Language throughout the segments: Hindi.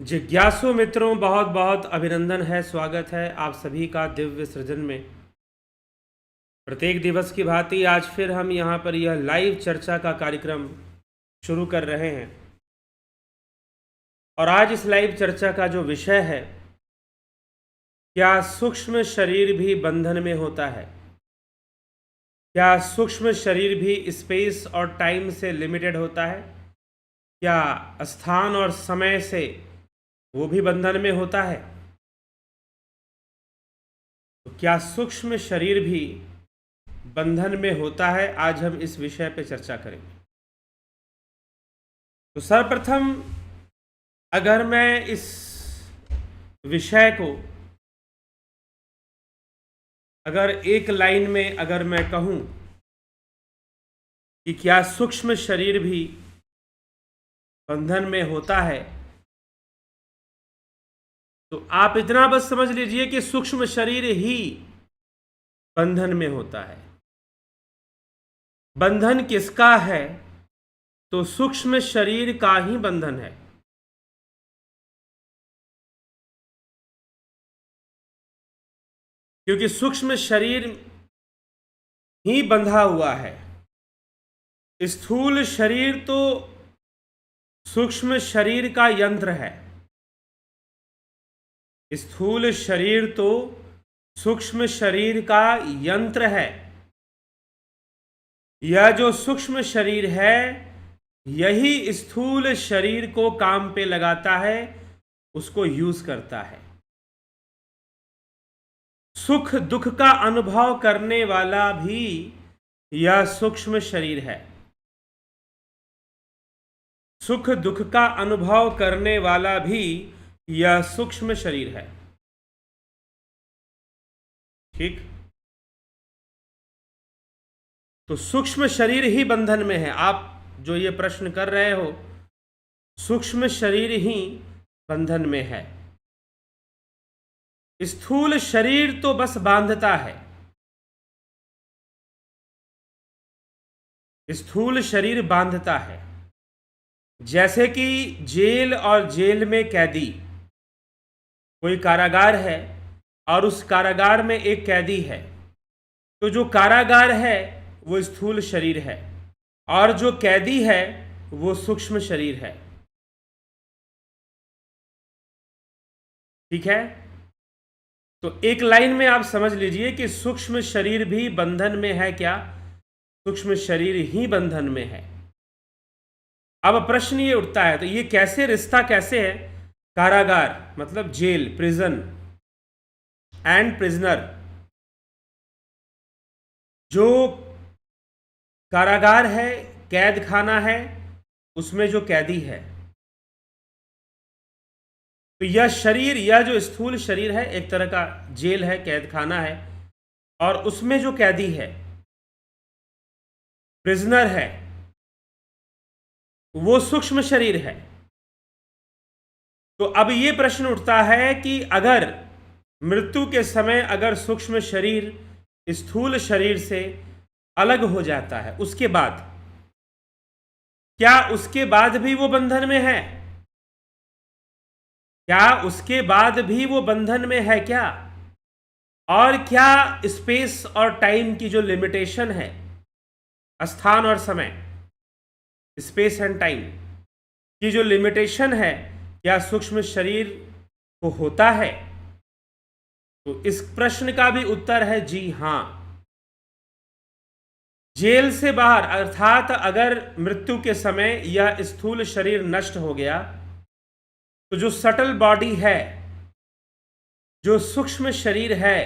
जिज्ञासु मित्रों, बहुत बहुत अभिनंदन है, स्वागत है आप सभी का दिव्य सृजन में। प्रत्येक दिवस की भांति आज फिर हम यहाँ पर यह लाइव चर्चा का कार्यक्रम शुरू कर रहे हैं। और आज इस लाइव चर्चा का जो विषय है, क्या सूक्ष्म शरीर भी बंधन में होता है? क्या सूक्ष्म शरीर भी स्पेस और टाइम से लिमिटेड होता है? क्या स्थान और समय से वो भी बंधन में होता है? तो क्या सूक्ष्म शरीर भी बंधन में होता है? आज हम इस विषय पर चर्चा करेंगे। तो सर्वप्रथम अगर मैं इस विषय को अगर एक लाइन में अगर मैं कहूं कि क्या सूक्ष्म शरीर भी बंधन में होता है, तो आप इतना बस समझ लीजिए कि सूक्ष्म शरीर ही बंधन में होता है। बंधन किसका है? तो सूक्ष्म शरीर का ही बंधन है। क्योंकि सूक्ष्म शरीर ही बंधा हुआ है। स्थूल शरीर तो सूक्ष्म शरीर का यंत्र है। स्थूल शरीर तो सूक्ष्म शरीर का यंत्र है। यह जो सूक्ष्म शरीर है, यही स्थूल शरीर को काम पे लगाता है, उसको यूज करता है। सुख दुख का अनुभव करने वाला भी यह सूक्ष्म शरीर है। सुख दुख का अनुभव करने वाला भी यह सूक्ष्म शरीर है। ठीक? तो सूक्ष्म शरीर ही बंधन में है। आप जो ये प्रश्न कर रहे हो, सूक्ष्म शरीर ही बंधन में है। स्थूल शरीर तो बस बांधता है। स्थूल शरीर बांधता है। जैसे कि जेल और जेल में कैदी, कोई कारागार है और उस कारागार में एक कैदी है, तो जो कारागार है वो स्थूल शरीर है और जो कैदी है वो सूक्ष्म शरीर है। ठीक है? तो एक लाइन में आप समझ लीजिए कि सूक्ष्म शरीर भी बंधन में है। क्या? सूक्ष्म शरीर ही बंधन में है। अब प्रश्न ये उठता है, तो ये कैसे, रिश्ता कैसे है? कारागार मतलब जेल, प्रिजन एंड प्रिजनर। जो कारागार है, कैद खाना है, उसमें जो कैदी है, तो यह शरीर, यह जो स्थूल शरीर है, एक तरह का जेल है, कैद खाना है, और उसमें जो कैदी है, प्रिजनर है, वो सूक्ष्म शरीर है। तो अब ये प्रश्न उठता है कि अगर मृत्यु के समय अगर सूक्ष्म शरीर स्थूल शरीर से अलग हो जाता है, उसके बाद क्या उसके बाद भी वो बंधन में है? क्या उसके बाद भी वो बंधन में है क्या? और क्या स्पेस और टाइम की जो लिमिटेशन है, स्थान और समय, स्पेस एंड टाइम की जो लिमिटेशन है, क्या सूक्ष्म शरीर को होता है? तो इस प्रश्न का भी उत्तर है जी हां। जेल से बाहर, अर्थात अगर मृत्यु के समय यह स्थूल शरीर नष्ट हो गया, तो जो सटल बॉडी है, जो सूक्ष्म शरीर है,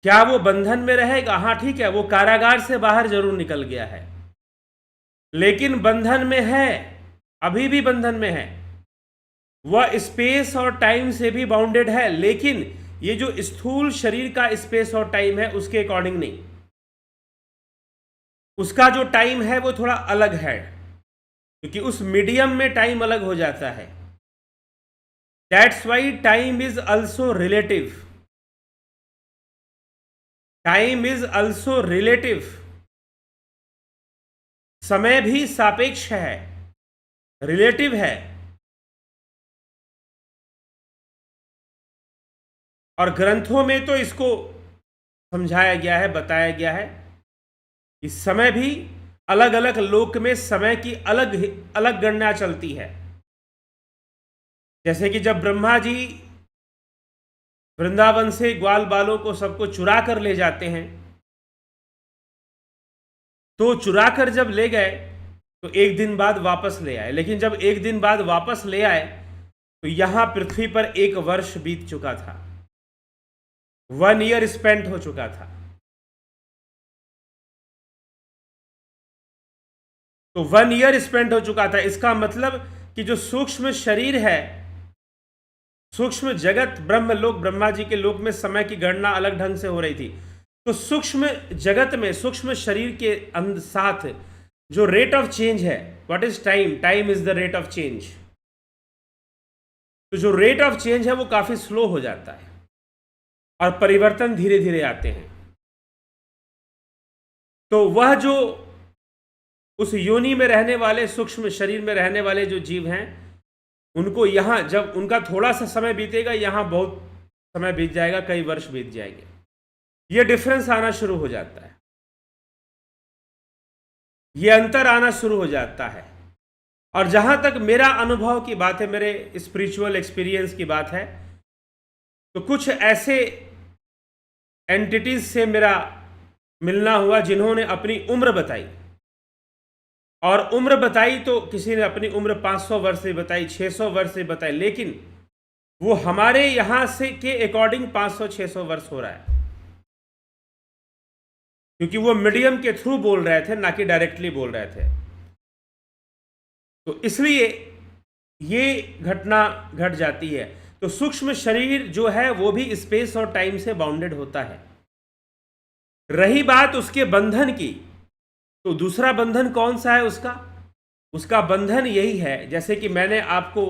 क्या वो बंधन में रहेगा? हां, ठीक है, वो कारागार से बाहर जरूर निकल गया है, लेकिन बंधन में है, अभी भी बंधन में है। वह स्पेस और टाइम से भी बाउंडेड है, लेकिन ये जो स्थूल शरीर का स्पेस और टाइम है, उसके अकॉर्डिंग नहीं। उसका जो टाइम है वो थोड़ा अलग है, क्योंकि उस मीडियम में टाइम अलग हो जाता है। That's why time is also relative. Time is also relative. समय भी सापेक्ष है, रिलेटिव है। और ग्रंथों में तो इसको समझाया गया है, बताया गया है कि समय भी अलग अलग लोक में समय की अलग अलग गणना चलती है। जैसे कि जब ब्रह्मा जी वृंदावन से ग्वाल बालों को सबको चुरा कर ले जाते हैं, तो चुरा कर जब ले गए तो एक दिन बाद वापस ले आए, लेकिन जब एक दिन बाद वापस ले आए तो यहां पृथ्वी पर 1 वर्ष बीत चुका था, 1 ईयर स्पेंड हो चुका था। तो 1 ईयर स्पेंड हो चुका था। इसका मतलब कि जो सूक्ष्म शरीर है, सूक्ष्म जगत, ब्रह्म लोक, ब्रह्मा जी के लोक में समय की गणना अलग ढंग से हो रही थी। तो सूक्ष्म जगत में, सूक्ष्म शरीर के साथ जो रेट ऑफ चेंज है, what is time? Time is the rate of change. तो जो रेट ऑफ चेंज है वो काफी स्लो हो जाता है और परिवर्तन धीरे धीरे आते हैं। तो वह जो उस योनि में रहने वाले, सूक्ष्म शरीर में रहने वाले जो जीव हैं, उनको यहां जब उनका थोड़ा सा समय बीतेगा, यहां बहुत समय बीत जाएगा, कई वर्ष बीत जाएंगे। यह डिफरेंस आना शुरू हो जाता है, यह अंतर आना शुरू हो जाता है। और जहां तक मेरा अनुभव की बात है, मेरे स्पिरिचुअल एक्सपीरियंस की बात है, तो कुछ ऐसे एंटिटीज से मेरा मिलना हुआ जिन्होंने अपनी उम्र बताई। और उम्र बताई तो किसी ने अपनी उम्र 500 वर्ष से बताई, 600 वर्ष से बताई, लेकिन वो हमारे यहां से के अकॉर्डिंग 500-600 वर्ष हो रहा है, क्योंकि वो मीडियम के थ्रू बोल रहे थे, ना कि डायरेक्टली बोल रहे थे। तो इसलिए ये घटना घट जाती है। तो सूक्ष्म शरीर जो है वो भी स्पेस और टाइम से बाउंडेड होता है। रही बात उसके बंधन की, तो दूसरा बंधन कौन सा है उसका बंधन यही है, जैसे कि मैंने आपको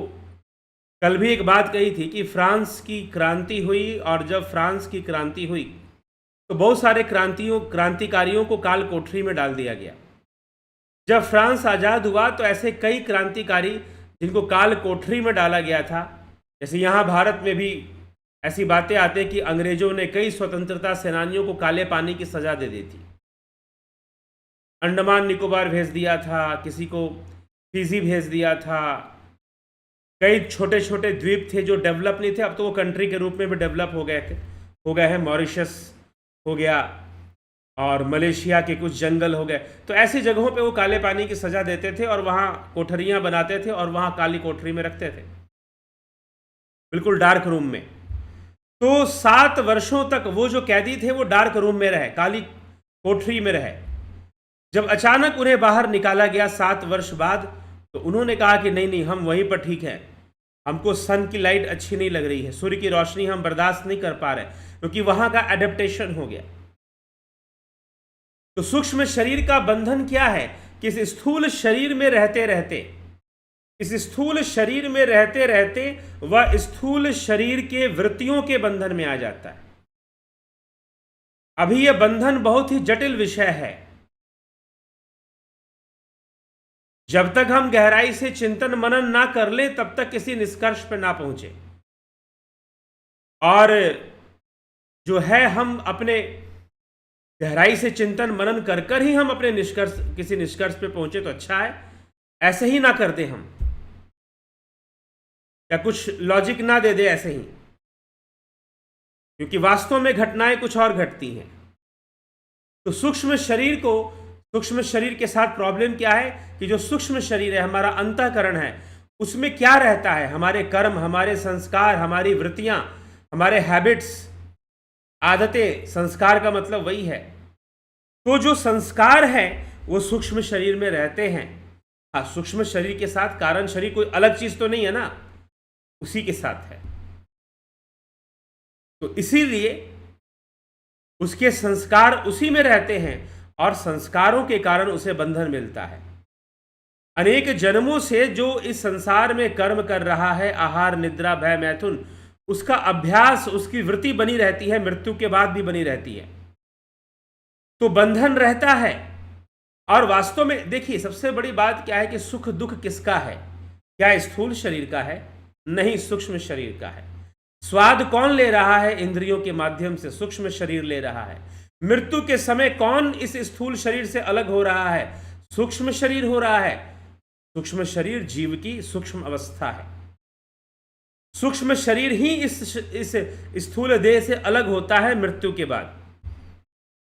कल भी एक बात कही थी कि फ्रांस की क्रांति हुई, और जब फ्रांस की क्रांति हुई तो बहुत सारे क्रांतिकारियों को काल कोठरी में डाल दिया गया। जब फ्रांस आज़ाद हुआ तो ऐसे कई क्रांतिकारी जिनको काल कोठरी में डाला गया था, जैसे यहाँ भारत में भी ऐसी बातें आती हैं कि अंग्रेजों ने कई स्वतंत्रता सेनानियों को काले पानी की सजा दे दी थी। अंडमान निकोबार भेज दिया था, किसी को फिजी भेज दिया था, कई छोटे छोटे द्वीप थे जो डेवलप नहीं थे, अब तो वो कंट्री के रूप में भी डेवलप हो गए हैं। मॉरिशस हो गया और मलेशिया के कुछ जंगल हो गए। तो ऐसी जगहों पे वो काले पानी की सजा देते थे और वहाँ कोठरियाँ बनाते थे और वहाँ काली कोठरी में रखते थे, बिल्कुल डार्क रूम में। तो 7 वर्षों तक वो जो कैदी थे वो डार्क रूम में रहे, काली कोठरी में रहे। जब अचानक उन्हें बाहर निकाला गया 7 वर्ष बाद, तो उन्होंने कहा कि नहीं, हम वहीं पर ठीक हैं, हमको सन की लाइट अच्छी नहीं लग रही है, सूर्य की रोशनी हम बर्दाश्त नहीं कर पा रहे, क्योंकि वहां का एडेप्टेशन हो गया। तो सूक्ष्म शरीर का बंधन क्या है कि इस स्थूल शरीर में रहते रहते वह स्थूल शरीर के वृत्तियों के बंधन में आ जाता है। अभी यह बंधन बहुत ही जटिल विषय है। जब तक हम गहराई से चिंतन मनन ना कर ले तब तक किसी निष्कर्ष पर ना पहुंचे। और जो है, हम अपने गहराई से चिंतन मनन कर कर ही हम अपने किसी निष्कर्ष पे पहुंचे तो अच्छा है। ऐसे ही ना कर दे हम, या कुछ लॉजिक ना दे दे ऐसे ही, क्योंकि वास्तव में घटनाएं कुछ और घटती हैं। तो सूक्ष्म शरीर के साथ प्रॉब्लम क्या है कि जो सूक्ष्म शरीर है, हमारा अंतःकरण है, उसमें क्या रहता है? हमारे कर्म, हमारे संस्कार, हमारी वृत्तियां, हमारे हैबिट्स, आदतें। संस्कार का मतलब वही है। तो जो संस्कार है वो सूक्ष्म शरीर में रहते हैं। हाँ, सूक्ष्म शरीर के साथ कारण शरीर कोई अलग चीज तो नहीं है ना, उसी के साथ है। तो इसीलिए उसके संस्कार उसी में रहते हैं और संस्कारों के कारण उसे बंधन मिलता है। अनेक जन्मों से जो इस संसार में कर्म कर रहा है, आहार, निद्रा, भय, मैथुन, उसका अभ्यास, उसकी वृत्ति बनी रहती है, मृत्यु के बाद भी बनी रहती है। तो बंधन रहता है। और वास्तव में देखिए, सबसे बड़ी बात क्या है कि सुख दुख किसका है? क्या स्थूल शरीर का है? नहीं, सूक्ष्म शरीर का है। स्वाद कौन ले रहा है? इंद्रियों के माध्यम से सूक्ष्म शरीर ले रहा है। मृत्यु के समय कौन इस स्थूल शरीर से अलग हो रहा है? सूक्ष्म शरीर हो रहा है। सूक्ष्म शरीर जीव की सूक्ष्म अवस्था है। सूक्ष्म शरीर ही इस स्थूल देह से अलग होता है मृत्यु के बाद।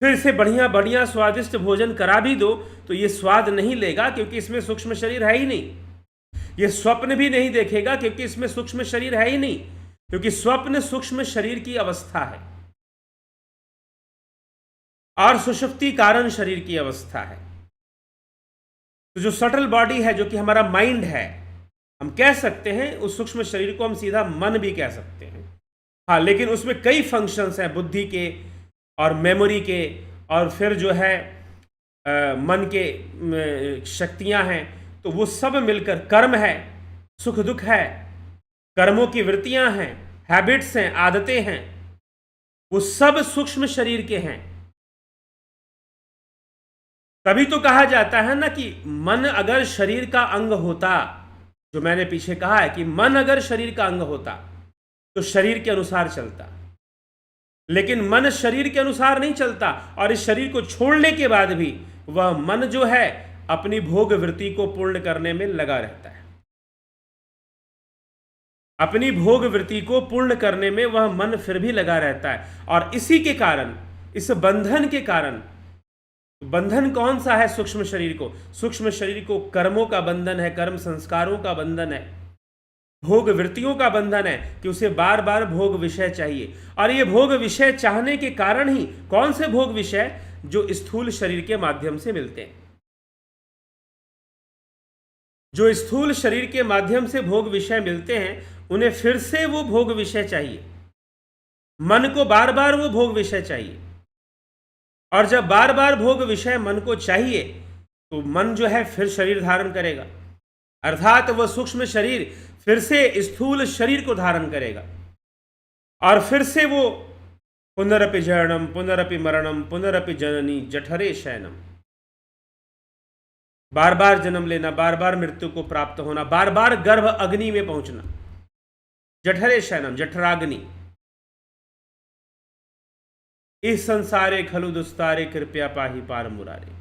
फिर इसे बढ़िया बढ़िया स्वादिष्ट भोजन करा भी दो तो ये स्वाद नहीं लेगा, क्योंकि इसमें सूक्ष्म शरीर है ही नहीं। ये स्वप्न भी नहीं देखेगा, क्योंकि इसमें सूक्ष्म शरीर है ही नहीं, क्योंकि स्वप्न सूक्ष्म शरीर की अवस्था है और सुषुप्ति कारण शरीर की अवस्था है। तो जो सटल बॉडी है, जो कि हमारा माइंड है, हम कह सकते हैं उस सूक्ष्म शरीर को हम सीधा मन भी कह सकते हैं। हाँ, लेकिन उसमें कई फंक्शंस हैं, बुद्धि के और मेमोरी के, और फिर जो है मन के शक्तियां हैं। तो वो सब मिलकर कर्म है, सुख दुख है, कर्मों की वृत्तियां हैं, हैबिट्स हैं, आदतें हैं, वो सब सूक्ष्म शरीर के हैं। तभी तो कहा जाता है ना कि मन अगर शरीर का अंग होता, जो मैंने पीछे कहा है कि मन अगर शरीर का अंग होता तो शरीर के अनुसार चलता, लेकिन मन शरीर के अनुसार नहीं चलता, और इस शरीर को छोड़ने के बाद भी वह मन जो है अपनी भोग वृत्ति को पूर्ण करने में लगा रहता है। अपनी भोग वृत्ति को पूर्ण करने में वह मन फिर भी लगा रहता है। और इसी के कारण, इस बंधन के कारण, बंधन कौन सा है सूक्ष्म शरीर को? सूक्ष्म शरीर को कर्मों का बंधन है, कर्म संस्कारों का बंधन है, भोग वृत्तियों का बंधन है कि उसे बार बार भोग विषय चाहिए। और ये भोग विषय चाहने के कारण ही, कौन से भोग विषय? जो स्थूल शरीर के माध्यम से मिलते हैं। जो स्थूल शरीर के माध्यम से भोग विषय मिलते हैं, उन्हें फिर से वो भोग विषय चाहिए। मन को बार बार वो भोग विषय चाहिए, और जब बार बार भोग विषय मन को चाहिए तो मन जो है फिर शरीर धारण करेगा, अर्थात वह सूक्ष्म शरीर फिर से स्थूल शरीर को धारण करेगा, और फिर से वो पुनरपि जरणम पुनरपि मरणम पुनरपि जननी जठरे शयनम, बार बार जन्म लेना, बार बार मृत्यु को प्राप्त होना, बार बार गर्भ अग्नि में पहुंचना, जठरे शयनम, जठराग्नि। इस संसारे खलु दुस्तारे कृपया पाही पार मुरारे।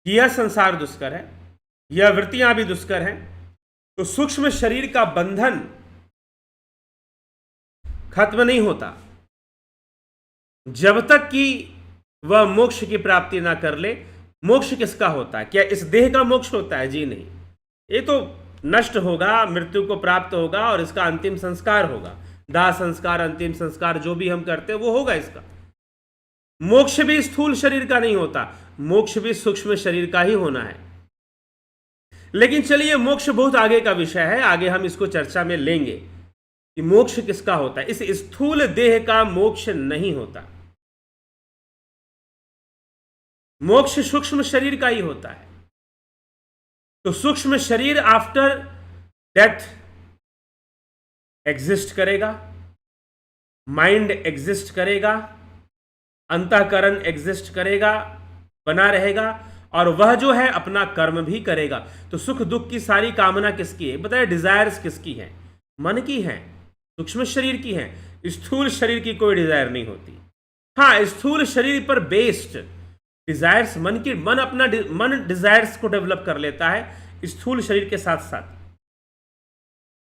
यह संसार दुष्कर है, यह वृत्तियां भी दुष्कर हैं। तो सूक्ष्म शरीर का बंधन खत्म नहीं होता जब तक कि वह मोक्ष की प्राप्ति ना कर ले। मोक्ष किसका होता है? क्या इस देह का मोक्ष होता है? जी नहीं, ये तो नष्ट होगा, मृत्यु को प्राप्त होगा और इसका अंतिम संस्कार होगा। दाह संस्कार, अंतिम संस्कार जो भी हम करते हैं वो होगा इसका। मोक्ष भी स्थूल शरीर का नहीं होता, मोक्ष भी सूक्ष्म शरीर का ही होना है। लेकिन चलिए, मोक्ष बहुत आगे का विषय है, आगे हम इसको चर्चा में लेंगे कि मोक्ष किसका होता है। इस स्थूल देह का मोक्ष नहीं होता, मोक्ष सूक्ष्म शरीर का ही होता है। तो सूक्ष्म शरीर आफ्टर डेथ एग्जिस्ट करेगा, माइंड एग्जिस्ट करेगा, अंतःकरण एग्जिस्ट करेगा, बना रहेगा, और वह जो है अपना कर्म भी करेगा। तो सुख दुख की सारी कामना किसकी है? बताइए, डिजायर्स किसकी हैं? मन की हैं, सूक्ष्म शरीर की हैं। स्थूल शरीर की कोई डिजायर नहीं होती। हाँ, स्थूल शरीर पर बेस्ड डिजायर्स मन डिजायर्स को डेवलप कर लेता है स्थूल शरीर के साथ साथ।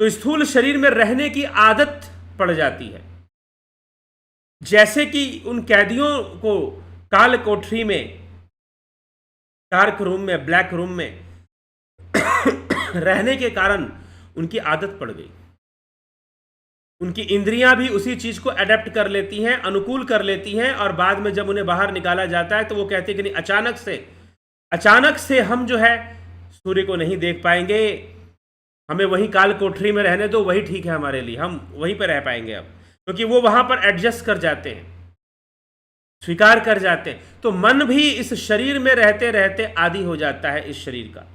तो स्थूल शरीर में रहने की आदत पड़ जाती है। जैसे कि उन कैदियों को काल कोठरी में, डार्क रूम में, ब्लैक रूम में रहने के कारण उनकी आदत पड़ गई। उनकी इंद्रियां भी उसी चीज को अडेप्ट कर लेती हैं, अनुकूल कर लेती हैं, और बाद में जब उन्हें बाहर निकाला जाता है तो वो कहते हैं कि नहीं, अचानक से हम जो है सूर्य को नहीं देख पाएंगे, हमें वही काल कोठरी में रहने दो, वही ठीक है हमारे लिए, हम वहीं पर रह पाएंगे अब। क्योंकि वो वहां पर एडजस्ट कर जाते हैं, स्वीकार कर जाते हैं। तो मन भी इस शरीर में रहते रहते आदी हो जाता है इस शरीर का।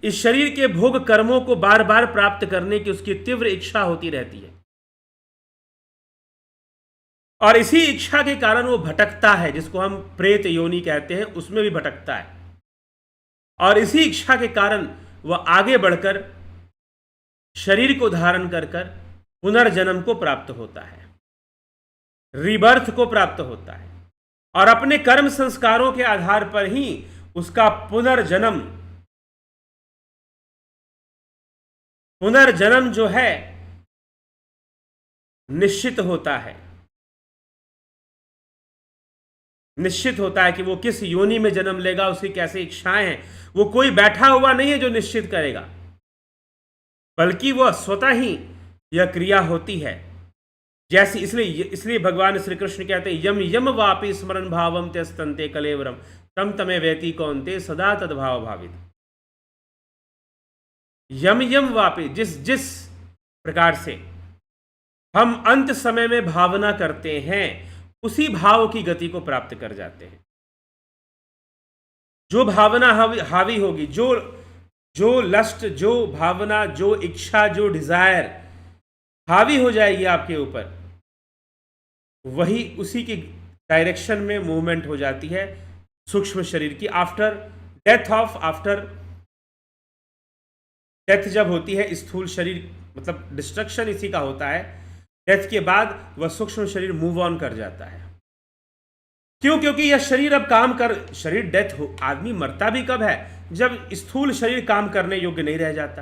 इस शरीर के भोग कर्मों को बार बार प्राप्त करने की उसकी तीव्र इच्छा होती रहती है, और इसी इच्छा के कारण वो भटकता है, जिसको हम प्रेत योनि कहते हैं, उसमें भी भटकता है। और इसी इच्छा के कारण वह आगे बढ़कर शरीर को धारण कर कर पुनर्जन्म को प्राप्त होता है, रीबर्थ को प्राप्त होता है, और अपने कर्म संस्कारों के आधार पर ही उसका पुनर्जन्म जो है निश्चित होता है। निश्चित होता है कि वो किस योनि में जन्म लेगा, उसकी कैसी इच्छाएं हैं। वो कोई बैठा हुआ नहीं है जो निश्चित करेगा, बल्कि वह स्वतः ही यह क्रिया होती है। जैसी इसलिए भगवान श्री कृष्ण कहते हैं, यम यम वापि स्मरण भावम त्यस्तन्ते कलेवरम तम तमे वेति कौन्ते सदा तद्भाव भावित। यम यम वापि, जिस जिस प्रकार से हम अंत समय में भावना करते हैं, उसी भाव की गति को प्राप्त कर जाते हैं। जो भावना हावी होगी, जो लस्ट, जो भावना, जो इच्छा, जो डिजायर हावी हो जाएगी आपके ऊपर, वही उसी की डायरेक्शन में मूवमेंट हो जाती है सूक्ष्म शरीर की। आफ्टर डेथ जब होती है, स्थूल शरीर मतलब डिस्ट्रक्शन इसी का होता है। डेथ के बाद वह सूक्ष्म शरीर मूव ऑन कर जाता है। क्यों? क्योंकि यह शरीर अब शरीर डेथ हो, आदमी मरता भी कब है? जब स्थूल शरीर काम करने योग्य नहीं रह जाता,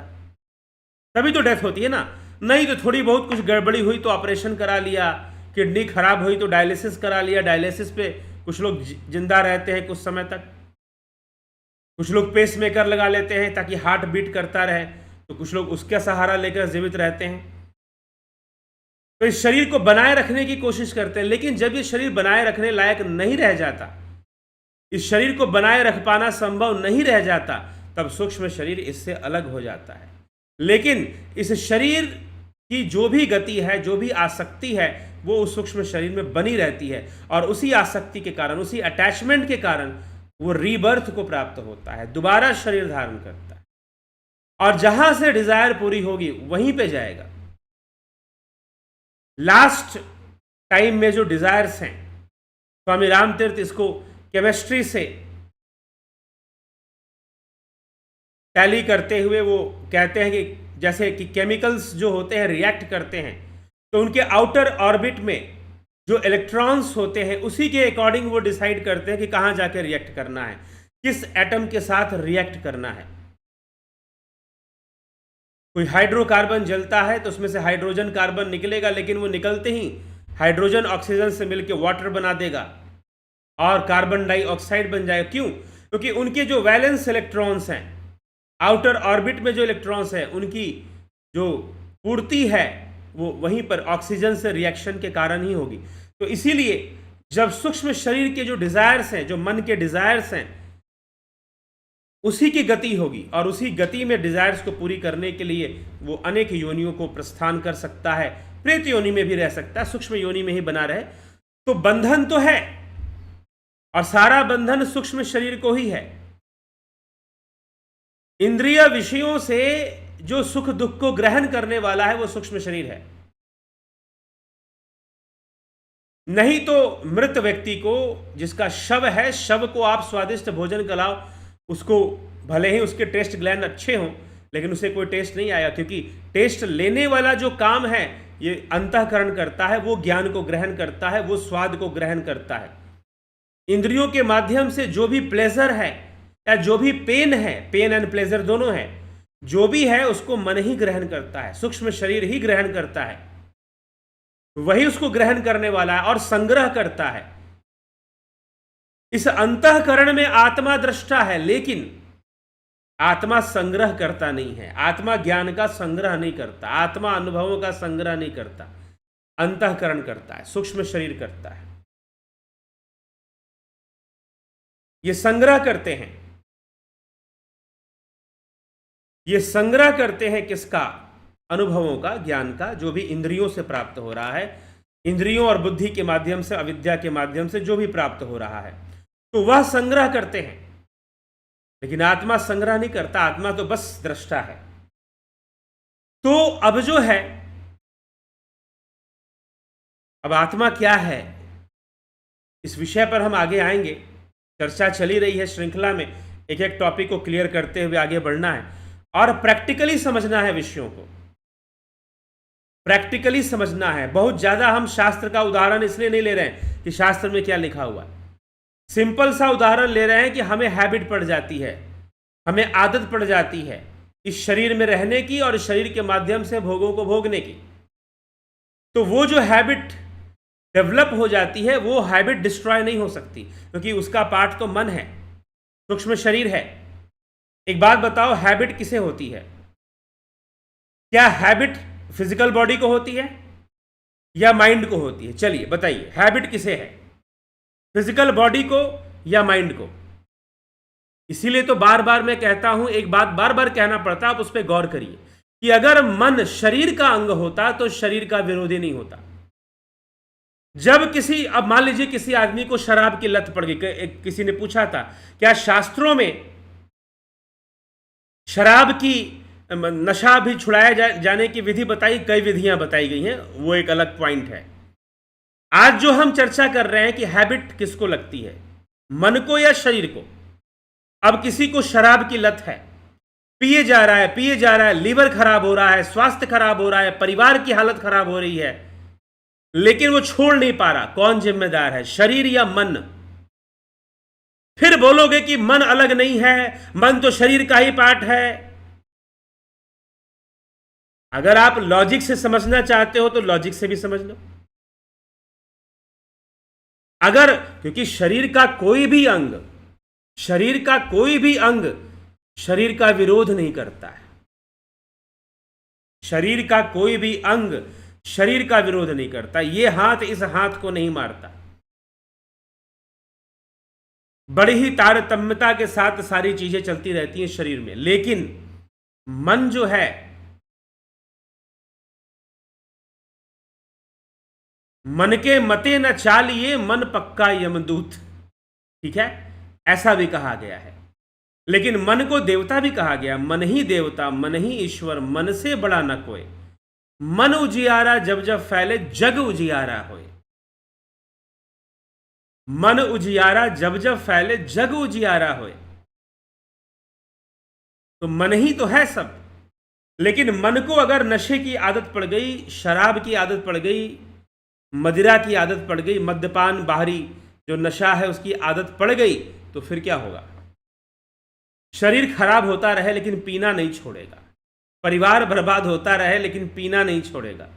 तभी तो डेथ होती है ना। नहीं तो थोड़ी बहुत कुछ गड़बड़ी हुई तो ऑपरेशन करा लिया, किडनी खराब हुई तो डायलिसिस करा लिया। डायलिसिस पे कुछ लोग जिंदा रहते हैं कुछ समय तक, कुछ लोग पेस मेकर लगा लेते हैं ताकि हार्ट बीट करता रहे, तो कुछ लोग उसका सहारा लेकर जीवित रहते हैं। तो इस शरीर को बनाए रखने की कोशिश करते हैं, लेकिन जब ये शरीर बनाए रखने लायक नहीं रह जाता, इस शरीर को बनाए रख पाना संभव नहीं रह जाता, तब सूक्ष्म शरीर इससे अलग हो जाता है। लेकिन इस शरीर की जो भी गति है, जो भी आसक्ति है, वो उस सूक्ष्म शरीर में बनी रहती है, और उसी आसक्ति के कारण, उसी अटैचमेंट के कारण वो रीबर्थ को प्राप्त होता है, दोबारा शरीर धारण करता है, और जहां से डिजायर पूरी होगी वहीं पे जाएगा। लास्ट टाइम में जो डिजायर्स हैं, स्वामी रामतीर्थ इसको केमिस्ट्री से टैली करते हुए वो कहते हैं कि जैसे कि केमिकल्स जो होते हैं रिएक्ट करते हैं, तो उनके आउटर ऑर्बिट में जो इलेक्ट्रॉन्स होते हैं उसी के अकॉर्डिंग वो डिसाइड करते हैं कि कहां जाके रिएक्ट करना है, किस एटम के साथ रिएक्ट करना है। कोई हाइड्रोकार्बन जलता है तो उसमें से हाइड्रोजन कार्बन निकलेगा, लेकिन वो निकलते ही हाइड्रोजन ऑक्सीजन से मिलकर वाटर बना देगा और कार्बन डाइऑक्साइड बन जाएगा। क्यों? क्योंकि उनके जो वैलेंस इलेक्ट्रॉन्स हैं, आउटर ऑर्बिट में जो इलेक्ट्रॉन्स हैं, उनकी जो पूर्ति है वो वहीं पर ऑक्सीजन से रिएक्शन के कारण ही होगी। तो इसीलिए जब सूक्ष्म शरीर के जो डिजायर्स हैं, जो मन के डिजायर्स हैं, उसी की गति होगी, और उसी गति में डिजायर्स को पूरी करने के लिए वो अनेक योनियों को प्रस्थान कर सकता है। प्रेत योनि में भी रह सकता है, सूक्ष्म योनि में ही बना रहे। तो बंधन तो है, और सारा बंधन सूक्ष्म शरीर को ही है। इंद्रिय विषयों से जो सुख दुख को ग्रहण करने वाला है वो सूक्ष्म शरीर है। नहीं तो मृत व्यक्ति को, जिसका शव है, शव को आप स्वादिष्ट भोजन कराओ, उसको भले ही उसके टेस्ट ग्लैंड अच्छे हों, लेकिन उसे कोई टेस्ट नहीं आया, क्योंकि टेस्ट लेने वाला जो काम है ये अंतःकरण करता है, वो ज्ञान को ग्रहण करता है, वो स्वाद को ग्रहण करता है। इंद्रियों के माध्यम से जो भी प्लेजर है या जो भी पेन है, पेन एंड प्लेजर दोनों है, जो भी है उसको मन ही ग्रहण करता है, सूक्ष्म शरीर ही ग्रहण करता है, वही उसको ग्रहण करने वाला है और संग्रह करता है। इस अंतःकरण में आत्मा दृष्टा है, लेकिन आत्मा संग्रह करता नहीं है। आत्मा ज्ञान का संग्रह नहीं करता, आत्मा अनुभवों का संग्रह नहीं करता, अंतःकरण करता है, सूक्ष्म शरीर करता है। ये संग्रह करते हैं, ये संग्रह करते हैं किसका? अनुभवों का, ज्ञान का, जो भी इंद्रियों से प्राप्त हो रहा है, इंद्रियों और बुद्धि के माध्यम से, अविद्या के माध्यम से जो भी प्राप्त हो रहा है, तो वह संग्रह करते हैं। लेकिन आत्मा संग्रह नहीं करता, आत्मा तो बस दृष्टा है। तो अब जो है, अब आत्मा क्या है, इस विषय पर हम आगे आएंगे। चर्चा चली रही है श्रृंखला में, एक एक टॉपिक को क्लियर करते हुए आगे बढ़ना है और प्रैक्टिकली समझना है विषयों को। प्रैक्टिकली समझना है। बहुत ज़्यादा हम शास्त्र का उदाहरण इसलिए नहीं ले रहे हैं कि शास्त्र में क्या लिखा हुआ है, सिंपल सा उदाहरण ले रहे हैं कि हमें हैबिट पड़ जाती है, हमें आदत पड़ जाती है इस शरीर में रहने की और इस शरीर के माध्यम से भोगों को भोगने की। तो वो जो हैबिट डेवलप हो जाती है वो हैबिट डिस्ट्रॉय नहीं हो सकती, क्योंकि उसका पार्ट तो मन है, सूक्ष्म शरीर है। एक बात बताओ, हैबिट किसे होती है? क्या हैबिट फिजिकल बॉडी को होती है या माइंड को होती है? चलिए बताइए, हैबिट किसे है, फिजिकल बॉडी को या माइंड को? इसीलिए तो बार बार मैं कहता हूं, एक बात बार बार कहना पड़ता, आप उस पर गौर करिए कि अगर मन शरीर का अंग होता तो शरीर का विरोधी नहीं होता। जब किसी, अब मान लीजिए किसी आदमी को शराब की लत पड़ गई, किसी ने पूछा था क्या शास्त्रों में शराब की नशा भी छुड़ाया जाने की विधि बताई? कई विधियां बताई गई हैं, वो एक अलग पॉइंट है। आज जो हम चर्चा कर रहे हैं कि हैबिट किसको लगती है, मन को या शरीर को? अब किसी को शराब की लत है, पिए जा रहा है, पिए जा रहा है, लीवर खराब हो रहा है, स्वास्थ्य खराब हो रहा है, परिवार की हालत खराब हो रही है, लेकिन वो छोड़ नहीं पा रहा। कौन जिम्मेदार है, शरीर या मन? फिर बोलोगे कि मन अलग नहीं है, मन तो शरीर का ही पार्ट है। अगर आप लॉजिक से समझना चाहते हो तो लॉजिक से भी समझ लो। अगर, क्योंकि शरीर का कोई भी अंग, शरीर का कोई भी अंग शरीर का विरोध नहीं करता है। शरीर का कोई भी अंग शरीर का विरोध नहीं करता। ये हाथ इस हाथ को नहीं मारता। बड़ी ही तारतम्यता के साथ सारी चीजें चलती रहती हैं शरीर में, लेकिन मन जो है, मन के मते न चालिए मन पक्का यमदूत, ठीक है, ऐसा भी कहा गया है। लेकिन मन को देवता भी कहा गया, मन ही देवता मन ही ईश्वर, मन से बड़ा न कोई, मन उजियारा जब जब फैले जग उजियारा होए। मन उजियारा जब जब फैले जग उजियारा होए। तो मन ही तो है सब, लेकिन मन को अगर नशे की आदत पड़ गई, शराब की आदत पड़ गई, मदिरा की आदत पड़ गई, मद्यपान बाहरी जो नशा है उसकी आदत पड़ गई, तो फिर क्या होगा? शरीर खराब होता रहे लेकिन पीना नहीं छोड़ेगा, परिवार बर्बाद होता रहे लेकिन पीना नहीं छोड़ेगा,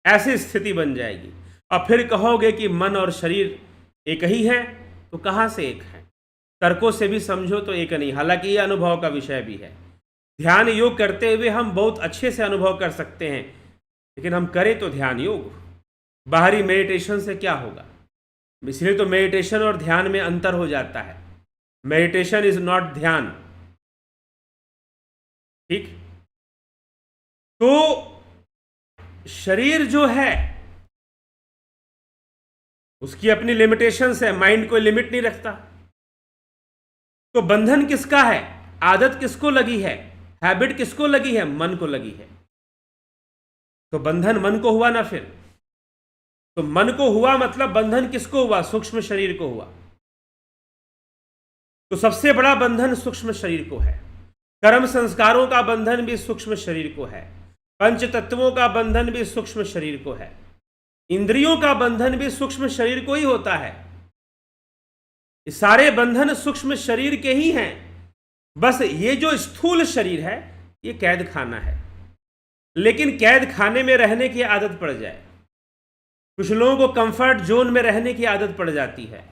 ऐसी स्थिति बन जाएगी। और फिर कहोगे कि मन और शरीर एक ही है, तो कहां से एक है? तर्कों से भी समझो तो एक नहीं। हालांकि यह अनुभव का विषय भी है। ध्यान योग करते हुए हम बहुत अच्छे से अनुभव कर सकते हैं, लेकिन हम करें तो ध्यान योग, बाहरी मेडिटेशन से क्या होगा? इसलिए तो मेडिटेशन और ध्यान में अंतर हो जाता है। मेडिटेशन इज नॉट ध्यान, ठीक? तो शरीर जो है उसकी अपनी लिमिटेशंस है, माइंड कोई लिमिट नहीं रखता। तो बंधन किसका है? आदत किसको लगी है? हैबिट किसको लगी है? मन को लगी है। तो बंधन मन को हुआ ना। फिर तो मन को हुआ मतलब बंधन किसको हुआ? सूक्ष्म शरीर को हुआ। तो सबसे बड़ा बंधन सूक्ष्म शरीर को है। कर्म संस्कारों का बंधन भी सूक्ष्म शरीर को है। पंच तत्वों का बंधन भी सूक्ष्म शरीर को है। इंद्रियों का बंधन भी सूक्ष्म शरीर को ही होता है। ये सारे बंधन सूक्ष्म शरीर के ही हैं। बस ये जो स्थूल शरीर है ये कैद खाना है, लेकिन कैद खाने में रहने की आदत पड़ जाए। कुछ लोगों को कंफर्ट जोन में रहने की आदत पड़ जाती है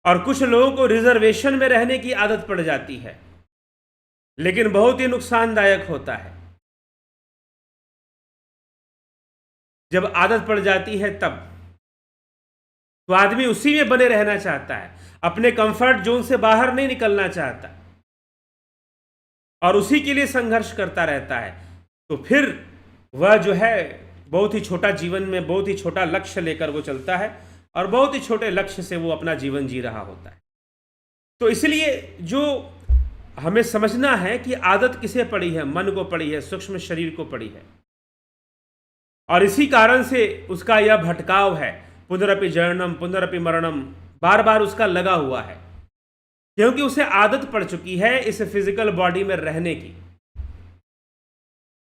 और कुछ लोगों को रिजर्वेशन में रहने की आदत पड़ जाती है, लेकिन बहुत ही नुकसानदायक होता है। जब आदत पड़ जाती है तब तो आदमी उसी में बने रहना चाहता है, अपने कंफर्ट जोन से बाहर नहीं निकलना चाहता और उसी के लिए संघर्ष करता रहता है। तो फिर वह जो है बहुत ही छोटा जीवन में बहुत ही छोटा लक्ष्य लेकर वो चलता है और बहुत ही छोटे लक्ष्य से वो अपना जीवन जी रहा होता है। तो इसलिए जो हमें समझना है कि आदत किसे पड़ी है? मन को पड़ी है, सूक्ष्म शरीर को पड़ी है। और इसी कारण से उसका यह भटकाव है, पुनरपि जननम पुनरपि मरणम, बार बार उसका लगा हुआ है, क्योंकि उसे आदत पड़ चुकी है इस फिजिकल बॉडी में रहने की।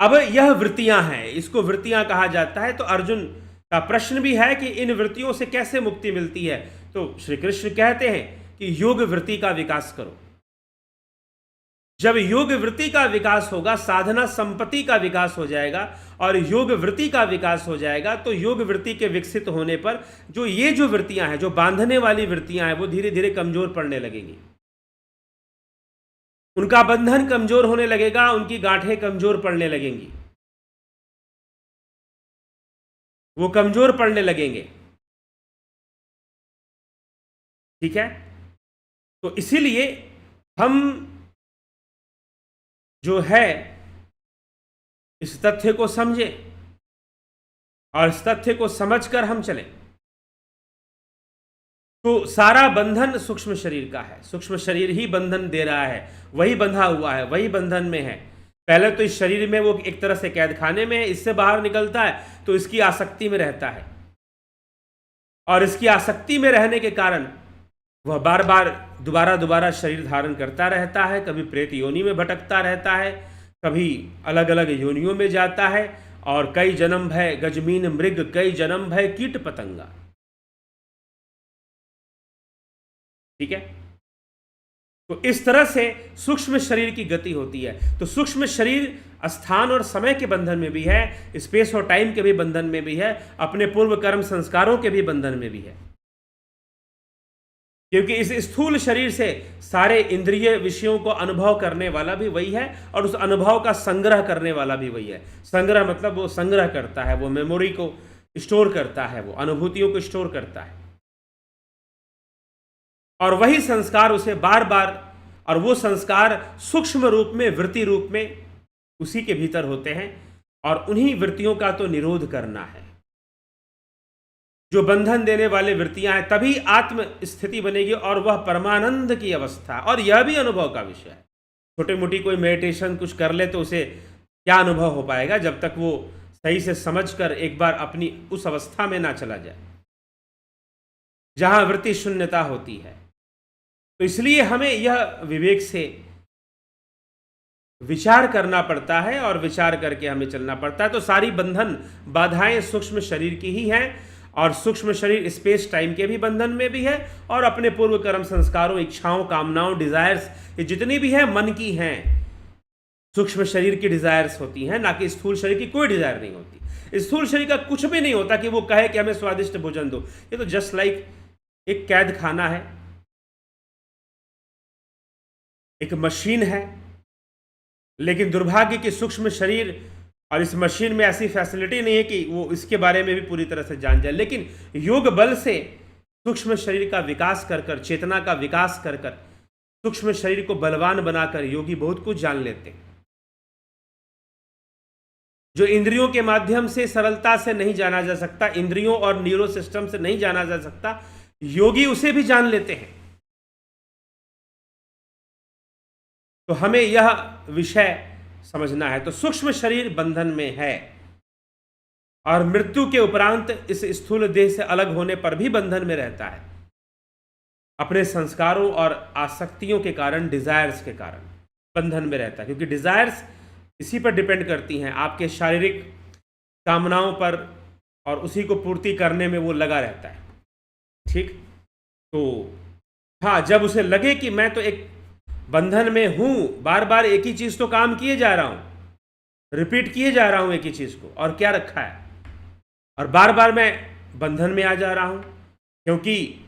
अब यह वृत्तियां हैं, इसको वृत्तियां कहा जाता है। तो अर्जुन का प्रश्न भी है कि इन वृत्तियों से कैसे मुक्ति मिलती है। तो श्री कृष्ण कहते हैं कि योग वृत्ति का विकास करो। जब योग वृत्ति का विकास होगा, साधना संपत्ति का विकास हो जाएगा और योग वृत्ति का विकास हो जाएगा, तो योग वृत्ति के विकसित होने पर जो वृत्तियां हैं, जो बांधने वाली वृत्तियां हैं, वो धीरे धीरे कमजोर पड़ने लगेंगी। उनका बंधन कमजोर होने लगेगा, उनकी गांठें कमजोर पड़ने लगेंगी, वो कमजोर पड़ने लगेंगे। ठीक है। तो इसीलिए हम जो है इस तथ्य को समझें और इस तथ्य को समझकर हम चलें। तो सारा बंधन सूक्ष्म शरीर का है, सूक्ष्म शरीर ही बंधन दे रहा है, वही बंधा हुआ है, वही बंधन में है। पहले तो इस शरीर में वो एक तरह से कैद खाने में है, इससे बाहर निकलता है तो इसकी आसक्ति में रहता है, और इसकी आसक्ति में रहने के कारण वह बार बार दोबारा शरीर धारण करता रहता है। कभी प्रेत योनि में भटकता रहता है, कभी अलग अलग योनियों में जाता है, और कई जन्म भय गजमीन मृग, कई जन्म भय कीट पतंगा। ठीक है। तो इस तरह से सूक्ष्म शरीर की गति होती है। तो सूक्ष्म शरीर स्थान और समय के बंधन में भी है, स्पेस और टाइम के भी बंधन में भी है, अपने पूर्व कर्म संस्कारों के भी बंधन में भी है। क्योंकि इस स्थूल शरीर से सारे इंद्रिय विषयों को अनुभव करने वाला भी वही है, और उस अनुभव का संग्रह करने वाला भी वही है। संग्रह मतलब वो संग्रह करता है, वो मेमोरी को स्टोर करता है, वो अनुभूतियों को स्टोर करता है, और वही संस्कार उसे बार बार, और वो संस्कार सूक्ष्म रूप में, वृत्ति रूप में उसी के भीतर होते हैं, और उन्हीं वृत्तियों का तो निरोध करना है। जो बंधन देने वाले वृत्तियां हैं, तभी आत्म स्थिति बनेगी, और वह परमानंद की अवस्था। और यह भी अनुभव का विषय है। छोटी मोटी कोई मेडिटेशन कुछ कर ले तो उसे क्या अनुभव हो पाएगा, जब तक वो सही से समझकर एक बार अपनी उस अवस्था में ना चला जाए जहां वृत्ति शून्यता होती है। तो इसलिए हमें यह विवेक से विचार करना पड़ता है, और विचार करके हमें चलना पड़ता है। तो सारी बंधन बाधाएं सूक्ष्म शरीर की ही हैं, और सूक्ष्म शरीर स्पेस टाइम के भी बंधन में भी है, और अपने पूर्व कर्म संस्कारों, इच्छाओं, कामनाओं, डिजायर्स, ये जितनी भी है मन की हैं। सूक्ष्म शरीर की डिजायर्स होती हैं, ना कि स्थूल शरीर की कोई डिजायर नहीं होती। स्थूल शरीर का कुछ भी नहीं होता कि वो कहे कि हमें स्वादिष्ट भोजन दो। ये तो जस्ट लाइक एक कैद खाना है, एक मशीन है। लेकिन दुर्भाग्य की सूक्ष्म शरीर और इस मशीन में ऐसी फैसिलिटी नहीं है कि वो इसके बारे में भी पूरी तरह से जान जाए। लेकिन योग बल से सूक्ष्म शरीर का विकास कर कर, चेतना का विकास कर कर, सूक्ष्म शरीर को बलवान बनाकर योगी बहुत कुछ जान लेते हैं। जो इंद्रियों के माध्यम से सरलता से नहीं जाना जा सकता, इंद्रियों और न्यूरो सिस्टम से नहीं जाना जा सकता, योगी उसे भी जान लेते हैं। तो हमें यह विषय समझना है। तो सूक्ष्म शरीर बंधन में है, और मृत्यु के उपरांत इस स्थूल देह से अलग होने पर भी बंधन में रहता है, अपने संस्कारों और आसक्तियों के कारण, डिजायर्स के कारण बंधन में रहता है। क्योंकि डिजायर्स इसी पर डिपेंड करती हैं, आपके शारीरिक कामनाओं पर, और उसी को पूर्ति करने में वो लगा रहता है। ठीक। तो हाँ, जब उसे लगे कि मैं तो एक बंधन में हूं, बार बार एक ही चीज तो काम किए जा रहा हूं, रिपीट किए जा रहा हूं एक ही चीज को, और क्या रखा है, और बार बार मैं बंधन में आ जा रहा हूं। क्योंकि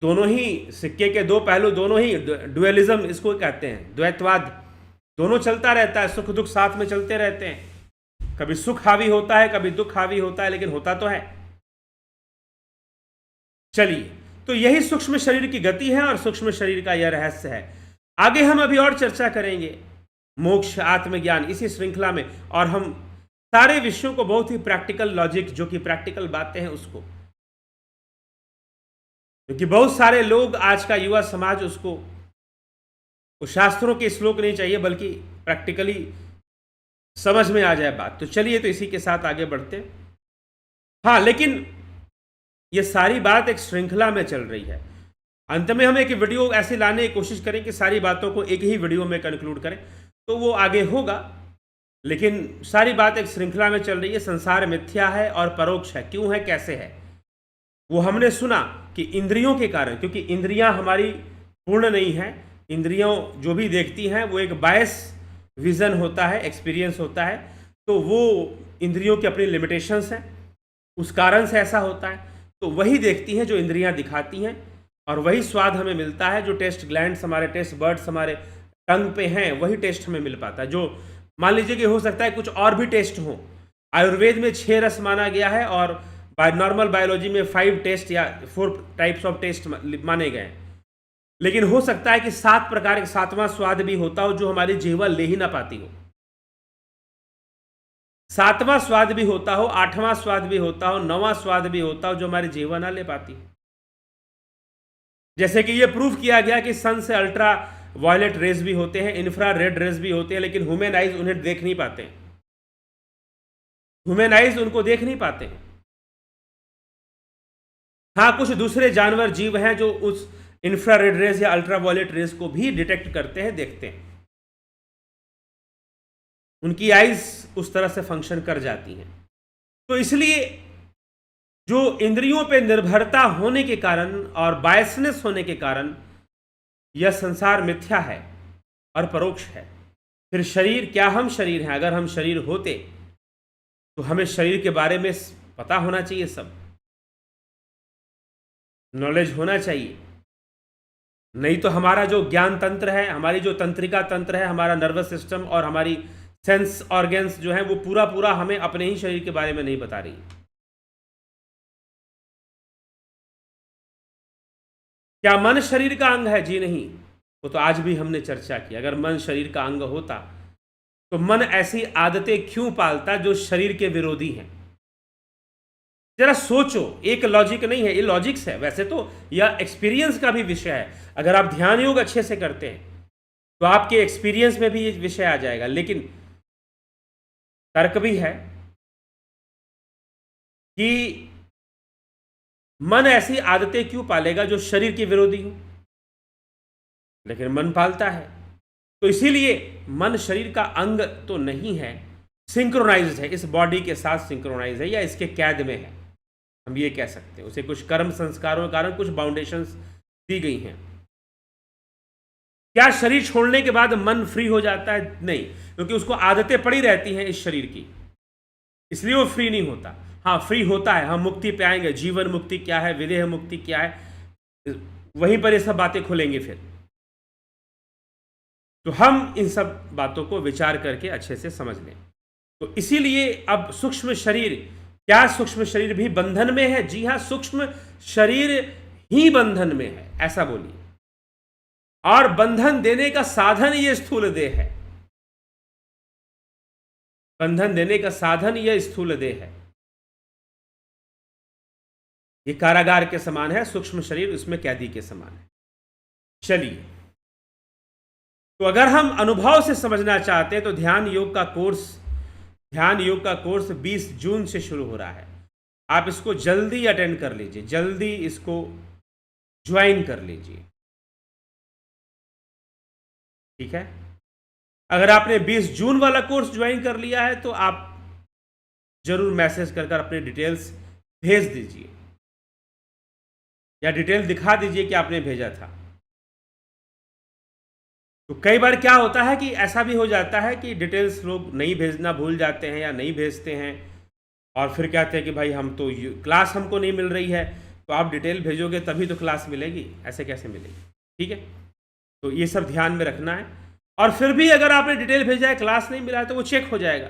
दोनों ही सिक्के के दो पहलू, दोनों ही डुअलिज्म इसको कहते हैं, द्वैतवाद, दोनों चलता रहता है, सुख दुख साथ में चलते रहते हैं। कभी सुख हावी होता है, कभी दुख हावी होता है, लेकिन होता तो है। चलिए, तो यही सूक्ष्म शरीर की गति है, और सूक्ष्म शरीर का यह रहस्य है। आगे हम अभी और चर्चा करेंगे मोक्ष, आत्मज्ञान, इसी श्रृंखला में, और हम सारे विषयों को बहुत ही प्रैक्टिकल लॉजिक, जो कि प्रैक्टिकल बातें हैं उसको, क्योंकि बहुत सारे लोग, आज का युवा समाज, उसको शास्त्रों के श्लोक नहीं चाहिए, बल्कि प्रैक्टिकली समझ में आ जाए बात। तो चलिए, तो इसी के साथ आगे बढ़ते हैं। हाँ, लेकिन ये सारी बात एक श्रृंखला में चल रही है। अंत में हम एक वीडियो ऐसे लाने की कोशिश करें कि सारी बातों को एक ही वीडियो में कंक्लूड करें, तो वो आगे होगा। लेकिन सारी बात एक श्रृंखला में चल रही है। संसार मिथ्या है और परोक्ष है। क्यों है, कैसे है, वो हमने सुना कि इंद्रियों के कारण, क्योंकि इंद्रियां हमारी पूर्ण नहीं है। इंद्रियों जो भी देखती हैं वो एक बायस विजन होता है, एक्सपीरियंस होता है, तो वो इंद्रियों की अपनी लिमिटेशंस हैं, उस कारण से ऐसा होता है। तो वही देखती हैं जो इंद्रियां दिखाती हैं, और वही स्वाद हमें मिलता है। जो टेस्ट ग्लैंड्स हमारे, टेस्ट बर्ड्स हमारे टंग पे हैं, वही टेस्ट हमें मिल पाता है। जो मान लीजिए कि हो सकता है कुछ और भी टेस्ट हो। आयुर्वेद में 6 रस माना गया है और नॉर्मल बायोलॉजी में 5 टेस्ट या 4 टाइप्स ऑफ टेस्ट माने गए हैं। लेकिन हो सकता है कि 7 प्रकार का 7वां स्वाद भी होता हो जो हमारी जिह्वा ले ही ना पाती हो। 7वां स्वाद भी होता हो, 8वां स्वाद भी होता हो, 9वां स्वाद भी होता हो जो हमारी जिह्वा ना ले पाती। जैसे कि यह प्रूफ किया गया कि सन से अल्ट्रा वायलेट रेज भी होते हैं, इंफ्रा रेड रेज भी होते हैं, लेकिन ह्यूमन आइज उन्हें देख नहीं पाते। ह्यूमन आइज उनको देख नहीं पाते। हाँ, कुछ दूसरे जानवर जीव हैं जो उस इंफ्रारेड रेज या अल्ट्रावायलेट रेज को भी डिटेक्ट करते हैं, देखते हैं। उनकी आइज उस तरह से फंक्शन कर जाती हैं। तो इसलिए जो इंद्रियों पे निर्भरता होने के कारण और बायसनेस होने के कारण यह संसार मिथ्या है और परोक्ष है। फिर शरीर, क्या हम शरीर हैं? अगर हम शरीर होते तो हमें शरीर के बारे में पता होना चाहिए, सब नॉलेज होना चाहिए। नहीं तो हमारा जो ज्ञान तंत्र है, हमारी जो तंत्रिका तंत्र है, हमारा नर्वस सिस्टम और हमारी सेंस ऑर्गन्स जो है वो पूरा हमें अपने ही शरीर के बारे में नहीं बता रही। क्या मन शरीर का अंग है? जी नहीं। वो तो आज भी हमने चर्चा की। अगर मन शरीर का अंग होता तो मन ऐसी आदतें क्यों पालता जो शरीर के विरोधी हैं? जरा सोचो, एक लॉजिक नहीं है, ये लॉजिक्स है। वैसे तो यह एक्सपीरियंस का भी विषय है। अगर आप ध्यान योग अच्छे से करते हैं तो आपके एक्सपीरियंस में भी ये विषय आ जाएगा। लेकिन तर्क भी है कि मन ऐसी आदतें क्यों पालेगा जो शरीर के विरोधी हो, लेकिन मन पालता है। तो इसीलिए मन शरीर का अंग तो नहीं है, सिंक्रोनाइज्ड है, इस बॉडी के साथ सिंक्रोनाइज है या इसके कैद में है, हम ये कह सकते हैं। उसे कुछ कर्म संस्कारों के कारण कुछ बाउंडेशंस दी गई हैं। क्या शरीर छोड़ने के बाद मन फ्री हो जाता है? नहीं, क्योंकि उसको आदतें पड़ी रहती हैं इस शरीर की, इसलिए वो फ्री नहीं होता। हाँ, फ्री होता है, हम मुक्ति पे आएंगे। जीवन मुक्ति क्या है, विदेह मुक्ति क्या है, वहीं पर ये सब बातें खुलेंगी फिर। तो हम इन सब बातों को विचार करके अच्छे से समझ लें। तो इसीलिए अब सूक्ष्म शरीर, क्या सूक्ष्म शरीर भी बंधन में है? जी हाँ, सूक्ष्म शरीर ही बंधन में है, ऐसा बोलिए। और बंधन देने का साधन ये स्थूल देह है। बंधन देने का साधन यह स्थूल देह है। ये कारागार के समान है, सूक्ष्म शरीर उसमें कैदी के समान है। चलिए, तो अगर हम अनुभव से समझना चाहते हैं तो ध्यान योग का कोर्स 20 जून से शुरू हो रहा है। आप इसको जल्दी अटेंड कर लीजिए, जल्दी इसको ज्वाइन कर लीजिए, ठीक है। अगर आपने 20 जून वाला कोर्स ज्वाइन कर लिया है तो आप जरूर मैसेज कर अपने डिटेल्स भेज दीजिए या डिटेल दिखा दीजिए कि आपने भेजा था। तो कई बार क्या होता है कि ऐसा भी हो जाता है कि डिटेल्स लोग नहीं भेजना भूल जाते हैं या नहीं भेजते हैं, और फिर कहते हैं कि भाई हम तो क्लास हमको नहीं मिल रही है। तो आप डिटेल भेजोगे तभी तो क्लास मिलेगी, ऐसे कैसे मिलेगी? ठीक है, तो ये सब ध्यान में रखना है। और फिर भी अगर आपने डिटेल भेजा है, क्लास नहीं मिला है, तो वो चेक हो जाएगा,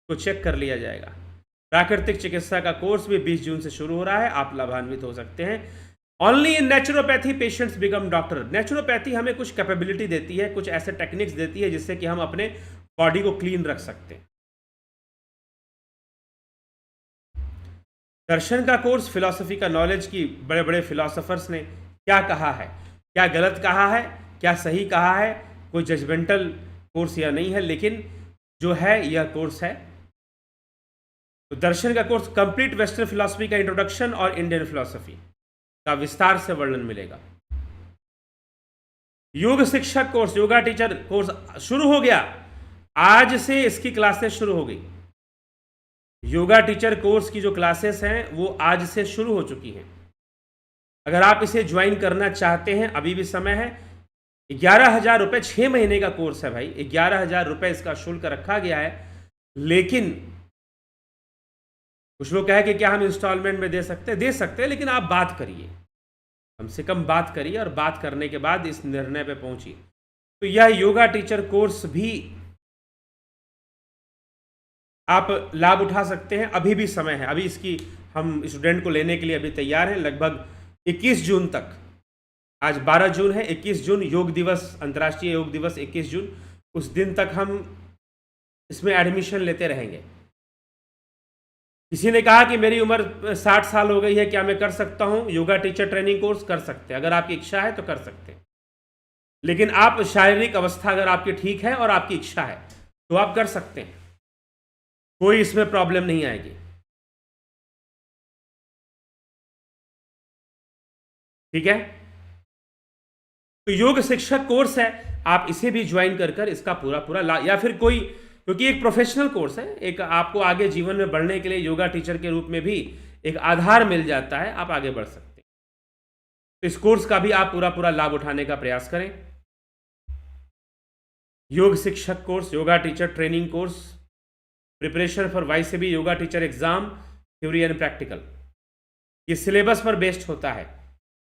तो चेक कर लिया जाएगा। प्राकृतिक चिकित्सा का कोर्स भी 20 जून से शुरू हो रहा है, आप लाभान्वित हो सकते हैं। Only in naturopathy patients become doctor. Naturopathy हमें कुछ कैपेबिलिटी देती है, कुछ ऐसे टेक्निक्स देती है जिससे कि हम अपने बॉडी को क्लीन रख सकते हैं। दर्शन का कोर्स, फिलॉसफी का नॉलेज की बड़े बड़े फिलॉसफर्स ने क्या कहा है, क्या गलत कहा है, क्या सही कहा है, कोई जजमेंटल कोर्स या नहीं है, लेकिन जो है यह कोर्स है। तो दर्शन का कोर्स कंप्लीट वेस्टर्न फिलॉसफी का इंट्रोडक्शन और इंडियन फिलॉसफी का विस्तार से वर्णन मिलेगा। योग शिक्षक कोर्स, योगा टीचर कोर्स शुरू हो गया। आज से इसकी क्लासेस शुरू हो गई। योगा टीचर कोर्स की जो क्लासेस हैं वो आज से शुरू हो चुकी हैं। अगर आप इसे ज्वाइन करना चाहते हैं अभी भी समय है। 11,000 रुपये 6 महीने का कोर्स है भाई, 11,000 रुपये इसका शुल्क रखा गया है। लेकिन कुछ लोग कहे कि क्या हम इंस्टॉलमेंट में दे सकते हैं? दे सकते हैं, लेकिन आप बात करिए, कम से कम बात करिए, और बात करने के बाद इस निर्णय पे पहुंचिए। तो यह योगा टीचर कोर्स भी आप लाभ उठा सकते हैं, अभी भी समय है। अभी इसकी हम स्टूडेंट को लेने के लिए अभी तैयार हैं, लगभग 21 जून तक। आज 12 जून है, 21 जून योग दिवस, अंतर्राष्ट्रीय योग दिवस 21 जून, उस दिन तक हम इसमें एडमिशन लेते रहेंगे। किसी ने कहा कि मेरी उम्र 60 साल हो गई है, क्या मैं कर सकता हूं योगा टीचर ट्रेनिंग कोर्स? कर सकते हैं, अगर आपकी इच्छा है तो कर सकते हैं। लेकिन आप शारीरिक अवस्था अगर आपकी ठीक है और आपकी इच्छा है तो आप कर सकते हैं, कोई इसमें प्रॉब्लम नहीं आएगी। ठीक है, तो योग शिक्षक कोर्स है, आप इसे भी ज्वाइन कर इसका पूरा पूरा या फिर कोई, क्योंकि एक प्रोफेशनल कोर्स है, एक आपको आगे जीवन में बढ़ने के लिए योगा टीचर के रूप में भी एक आधार मिल जाता है, आप आगे बढ़ सकते हैं। तो इस कोर्स का भी आप पूरा पूरा लाभ उठाने का प्रयास करें। योग शिक्षक course, yoga teacher training course, preparation for वाईसीबी yoga teacher exam, theory and practical, ये सिलेबस पर बेस्ड होता है।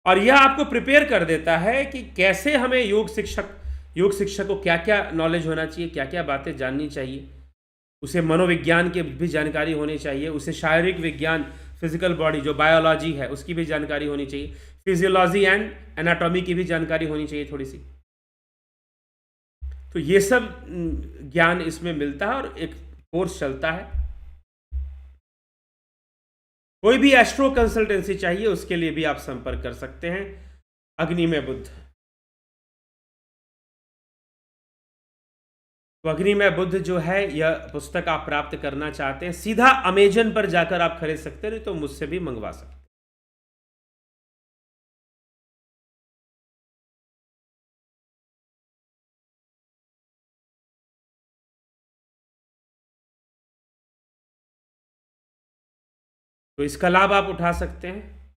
और यह आपको प्रिपेयर कर देता है कि कैसे हमें योग शिक्षक को क्या क्या नॉलेज होना चाहिए, क्या क्या बातें जाननी चाहिए। उसे मनोविज्ञान की भी जानकारी होनी चाहिए, उसे शारीरिक विज्ञान, फिजिकल बॉडी जो बायोलॉजी है उसकी भी जानकारी होनी चाहिए, फिजियोलॉजी एंड एनाटॉमी की भी जानकारी होनी चाहिए थोड़ी सी। तो ये सब ज्ञान इसमें मिलता है और एक कोर्स चलता है। कोई भी एस्ट्रो कंसल्टेंसी चाहिए उसके लिए भी आप संपर्क कर सकते हैं। अग्नि में बुद्ध, तो अग्नि में बुद्ध जो है यह पुस्तक आप प्राप्त करना चाहते हैं, सीधा अमेजन पर जाकर आप खरीद सकते हैं, नहीं तो मुझसे भी मंगवा सकते हैं। तो इसका लाभ आप उठा सकते हैं।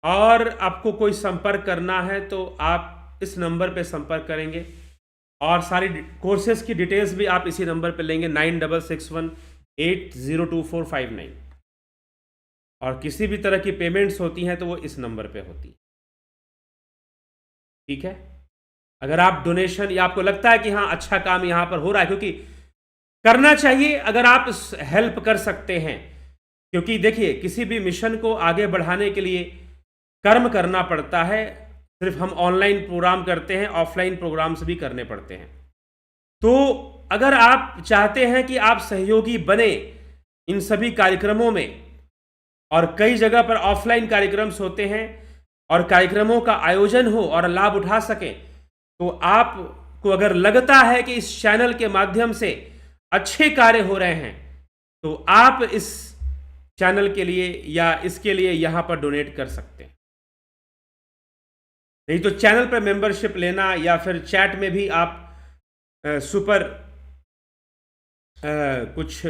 और आपको कोई संपर्क करना है तो आप इस नंबर पे संपर्क करेंगे, और सारी कोर्सेज की डिटेल्स भी आप इसी नंबर पे लेंगे, 9661802459। और किसी भी तरह की पेमेंट्स होती हैं तो वो इस नंबर पे होती है। ठीक है, अगर आप डोनेशन या आपको लगता है कि हाँ अच्छा काम यहाँ पर हो रहा है, क्योंकि करना चाहिए अगर आप हेल्प कर सकते हैं, क्योंकि देखिए किसी भी मिशन को आगे बढ़ाने के लिए कर्म करना पड़ता है। सिर्फ हम ऑनलाइन प्रोग्राम करते हैं, ऑफलाइन प्रोग्राम्स भी करने पड़ते हैं। तो अगर आप चाहते हैं कि आप सहयोगी बने इन सभी कार्यक्रमों में, और कई जगह पर ऑफलाइन कार्यक्रम्स होते हैं और कार्यक्रमों का आयोजन हो और लाभ उठा सकें, तो आपको अगर लगता है कि इस चैनल के माध्यम से अच्छे कार्य हो रहे हैं तो आप इस चैनल के लिए या इसके लिए यहां पर डोनेट कर सकते हैं। नहीं तो चैनल पर मेंबरशिप लेना या फिर चैट में भी आप कुछ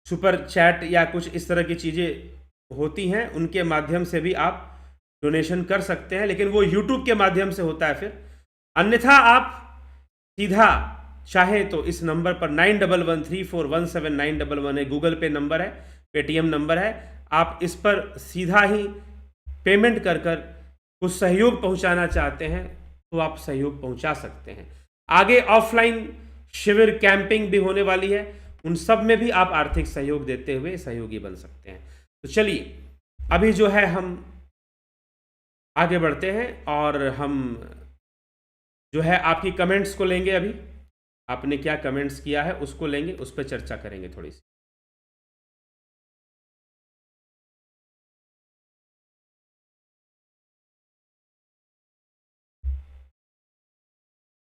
सुपर चैट या कुछ इस तरह की चीज़ें होती हैं, उनके माध्यम से भी आप डोनेशन कर सकते हैं, लेकिन वो यूट्यूब के माध्यम से होता है फिर। अन्यथा आप सीधा चाहे तो इस नंबर पर 9113417911 है, गूगल पे नंबर है, पेटीएम नंबर है, आप इस पर सीधा ही पेमेंट कर कुछ सहयोग पहुंचाना चाहते हैं तो आप सहयोग पहुंचा सकते हैं। आगे ऑफलाइन शिविर कैंपिंग भी होने वाली है, उन सब में भी आप आर्थिक सहयोग देते हुए सहयोगी बन सकते हैं। तो चलिए अभी जो है हम आगे बढ़ते हैं और हम जो है आपकी कमेंट्स को लेंगे। अभी आपने क्या कमेंट्स किया है उसको लेंगे, उस पर चर्चा करेंगे थोड़ी सी।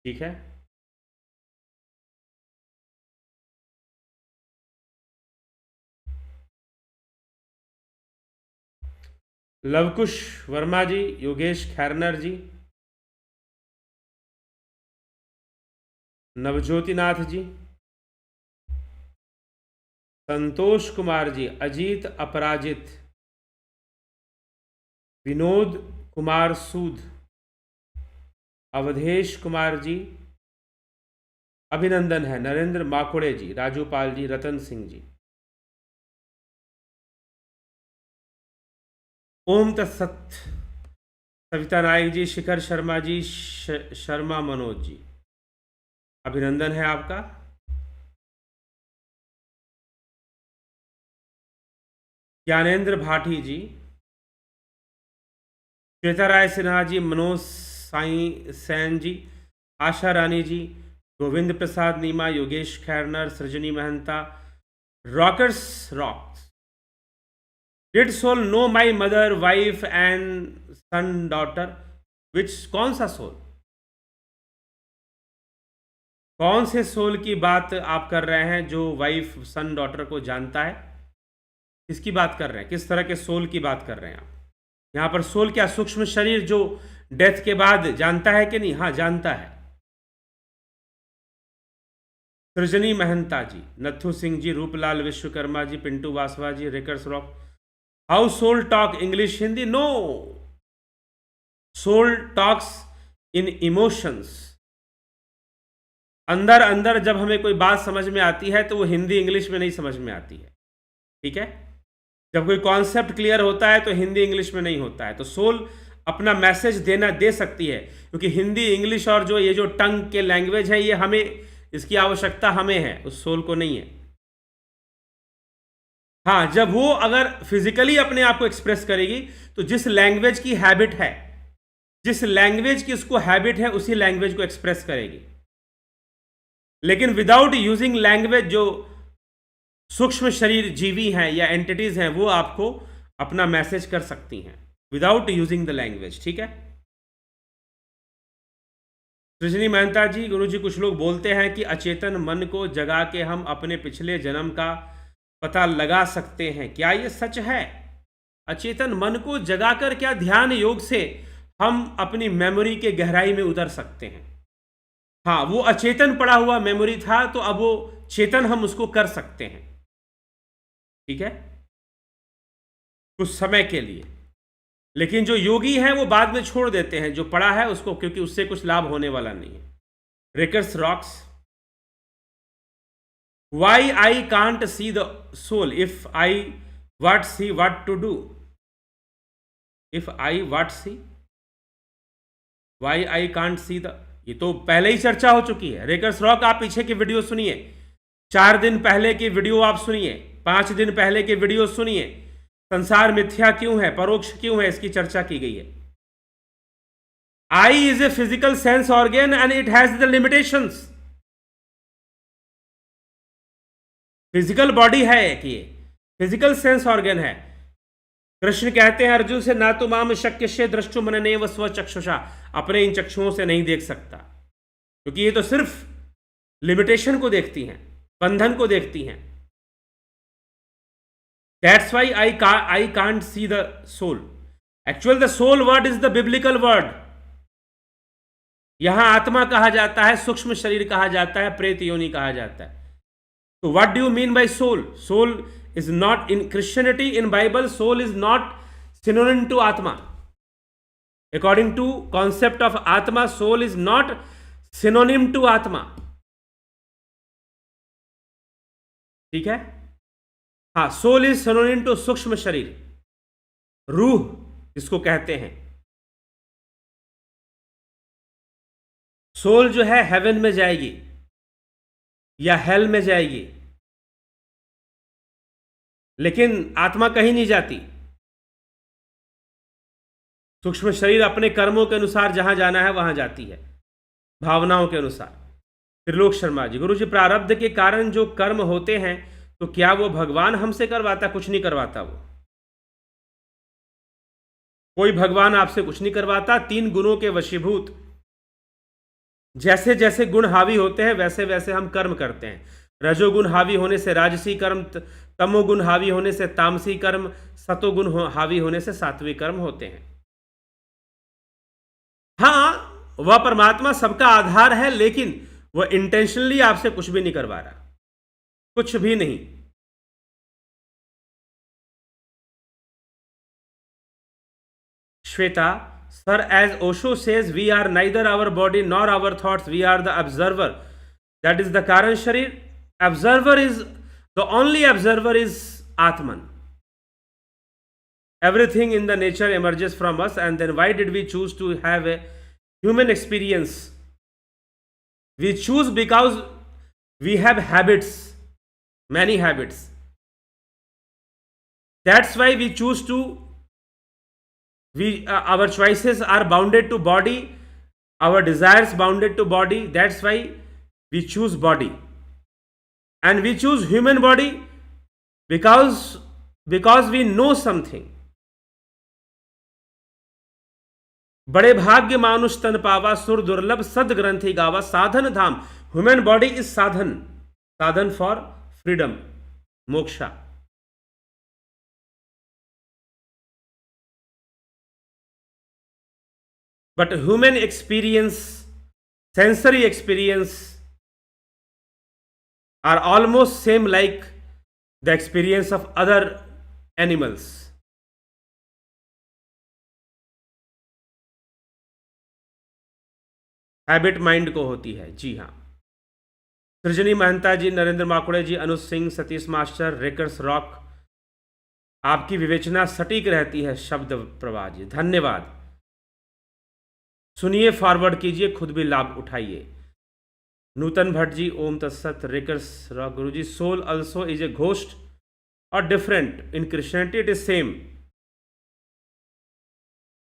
ठीक है, लवकुश वर्मा जी, योगेश खैरनर जी, नवज्योतिनाथ जी, संतोष कुमार जी, अजीत अपराजित, विनोद कुमार सूद, अवधेश कुमार जी, अभिनंदन है, नरेंद्र माकुड़े जी, राजू पाल जी, रतन सिंह जी। ओम तत्सत। सविता नायक जी, शिखर शर्मा जी, शर्मा मनोज जी, अभिनंदन है आपका। Gyanendra Bhati ji, Shweta Rai Sinha ji, Manoj Sai Sain ji, Asha Rani ji, Govind Prasad Neema, Yogesh Khairnar, Srijani Mahanta, rockers rocks. Did soul know my mother, wife and son daughter? Which, कौन सा सोल? कौन से सोल की बात आप कर रहे हैं जो वाइफ सन डॉटर को जानता है? किसकी बात कर रहे हैं? किस तरह के सोल की बात कर रहे हैं आप? यहां पर सोल क्या सूक्ष्म शरीर जो डेथ के बाद जानता है कि नहीं? हाँ, जानता है। Srijani Mahanta ji, Nathu Singh ji, Ruplal Vishwakarma ji, Pintu Vasava ji, rockers rock. How soul talk English Hindi? No, soul talks in emotions. अंदर अंदर जब हमें कोई बात समझ में आती है तो वो हिंदी इंग्लिश में नहीं समझ में आती है, ठीक है? जब कोई कॉन्सेप्ट क्लियर होता है तो हिंदी इंग्लिश में नहीं होता है। तो सोल अपना मैसेज दे सकती है, क्योंकि हिंदी इंग्लिश और जो ये जो टंग के लैंग्वेज है, ये हमें, इसकी आवश्यकता हमें है, उस सोल को नहीं है। हाँ, जब वो अगर फिजिकली अपने आप को एक्सप्रेस करेगी तो जिस लैंग्वेज की हैबिट है, जिस लैंग्वेज की उसको हैबिट है, उसी लैंग्वेज को एक्सप्रेस करेगी। लेकिन विदाउट यूजिंग लैंग्वेज जो सूक्ष्म शरीर जीवी हैं या एंटिटीज हैं, वो आपको अपना मैसेज कर सकती हैं विदाउट यूजिंग द लैंग्वेज, ठीक है? सृजनी महंता जी, गुरुजी कुछ लोग बोलते हैं कि अचेतन मन को जगा के हम अपने पिछले जन्म का पता लगा सकते हैं, क्या ये सच है? अचेतन मन को जगाकर क्या ध्यान योग से हम अपनी मेमोरी के गहराई में उतर सकते हैं? हाँ, वो अचेतन पड़ा हुआ मेमोरी था, तो अब वो चेतन हम उसको कर सकते हैं, ठीक है, कुछ समय के लिए। लेकिन जो योगी हैं वो बाद में छोड़ देते हैं जो पड़ा है उसको, क्योंकि उससे कुछ लाभ होने वाला नहीं है। रेकर्स रॉक्स। Why I can't see the soul if I what see what to do? If I what see, why I can't see the, ये तो पहले ही चर्चा हो चुकी है। रेकर्स रॉक, आप पीछे की वीडियो सुनिए, 4 दिन पहले की वीडियो आप सुनिए, 5 दिन पहले की वीडियो सुनिए। संसार मिथ्या क्यों है, परोक्ष क्यों है, इसकी चर्चा की गई है। I is a physical sense organ and it has the limitations. Physical body है एक, ये फिजिकल सेंस ऑर्गन है। कृष्ण कहते हैं अर्जुन से, ना तो माम शक्य से द्रष्टु मनने व स्व चक्षुषा, अपने इन चक्षुओं से नहीं देख सकता, क्योंकि ये तो सिर्फ लिमिटेशन को देखती हैं, बंधन को देखती हैं। That's why I can't see the soul. Actually, the soul word is the biblical word. यहां आत्मा कहा जाता है, सूक्ष्म शरीर कहा जाता है, प्रेत योनि कहा जाता है। तो what do you mean by soul? Soul is not in Christianity, in Bible, soul is not synonym to Atma. According to concept of Atma, soul is not synonym to Atma. ठीक है? हाँ, सोल इज सिनोनिम टू सूक्ष्म शरीर, रूह जिसको कहते हैं। सोल जो है हेवन में जाएगी या हेल में जाएगी, लेकिन आत्मा कहीं नहीं जाती। सूक्ष्म शरीर अपने कर्मों के अनुसार जहां जाना है वहां जाती है, भावनाओं के अनुसार। त्रिलोक शर्मा जी, गुरु जी, प्रारब्ध के कारण जो कर्म होते हैं तो क्या वो भगवान हमसे करवाता? कुछ नहीं करवाता, वो कोई भगवान आपसे कुछ नहीं करवाता। 3 गुणों के वशीभूत, जैसे जैसे गुण हावी होते हैं वैसे वैसे हम कर्म करते हैं। रजोगुण हावी होने से राजसी कर्म, तमोगुण हावी होने से तामसी कर्म, सतोगुण हावी होने से सात्विक कर्म होते हैं। हाँ, वह परमात्मा सबका आधार है, लेकिन वो इंटेंशनली आपसे कुछ भी नहीं करवा रहा, कुछ भी नहीं। Shweta, sir, as Osho says we are neither our body nor our thoughts, we are the observer, that is the कारण शरीर। Observer is the only observer is आत्मन। Everything in the nature emerges from us, and then why did we choose to have a human experience? We choose because we have habits, many habits. That's why we choose to, our choices are bounded to body, our desires bounded to body. That's why we choose body, and we choose human body because we know something. बड़े भाग्य मानुष तन पावा, सुर दुर्लभ सद ग्रंथि गावा, साधन धाम। ह्यूमन बॉडी इज साधन, साधन फॉर फ्रीडम, मोक्षा। But human experience, sensory experience are almost same like the experience of other animals. Habit mind को होती है, जी हाँ। सृजनी महंता जी, नरेंद्र माकुड़े जी, अनुज सिंह, सतीश मास्टर, रेकर्स रॉक, आपकी विवेचना सटीक रहती है, शब्द प्रवाह जी, धन्यवाद। सुनिए, फॉरवर्ड कीजिए, खुद भी लाभ उठाइए। नूतन भट्ट जी, ओम तत्सत। रेकर्स रॉक, guru ji, soul also is a ghost और different in Christianity, it is same.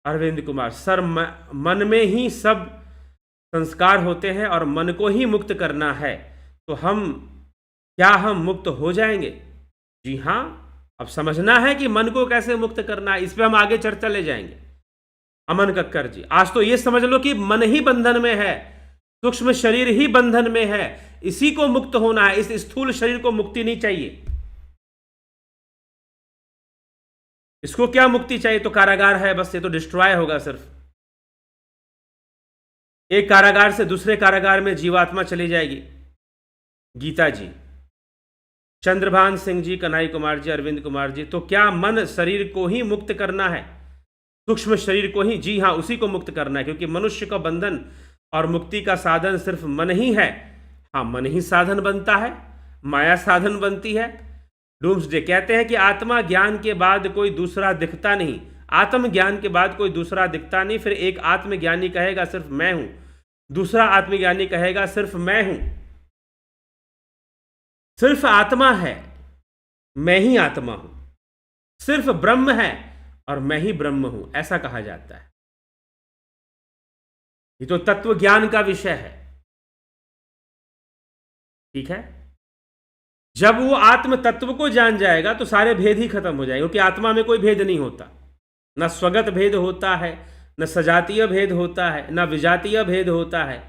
Arvind Kumar, sir मन में ही सब संस्कार होते हैं और मन को ही मुक्त करना है, तो हम मुक्त हो जाएंगे? जी हाँ, अब समझना है कि मन को कैसे मुक्त करना है, इस पे हम आगे चर्चा ले जाएंगे। अमन कक्कर जी, आज तो ये समझ लो कि मन ही बंधन में है, सूक्ष्म शरीर ही बंधन में है, इसी को मुक्त होना है, इस स्थूल शरीर को मुक्ति नहीं चाहिए। इसको क्या मुक्ति चाहिए? तो कारागार है बस, ये तो डिस्ट्रॉय होगा सिर्फ। एक कारागार से दूसरे कारागार में जीवात्मा चली जाएगी। गीता जी, चंद्रभान सिंह जी, कन्हई कुमार जी, अरविंद कुमार जी, तो क्या मन शरीर को ही मुक्त करना है, सूक्ष्म शरीर को ही? जी हाँ, उसी को मुक्त करना है, क्योंकि मनुष्य का बंधन और मुक्ति का साधन सिर्फ मन ही है। हाँ, मन ही साधन बनता है, माया साधन बनती है। डूम्सडे कहते हैं कि आत्मा ज्ञान के बाद कोई दूसरा दिखता नहीं, आत्म ज्ञान के बाद कोई दूसरा दिखता नहीं। फिर एक आत्मज्ञानी कहेगा सिर्फ मैं हूं, दूसरा आत्मज्ञानी कहेगा सिर्फ मैं हूं। सिर्फ आत्मा है, मैं ही आत्मा हूं, सिर्फ ब्रह्म है और मैं ही ब्रह्म हूं, ऐसा कहा जाता है। ये तो तत्व ज्ञान का विषय है, ठीक है। जब वो आत्म तत्व को जान जाएगा तो सारे भेद ही खत्म हो जाएंगे, क्योंकि आत्मा में कोई भेद नहीं होता, न स्वगत भेद होता है, न सजातीय भेद होता है, न विजातीय भेद होता है।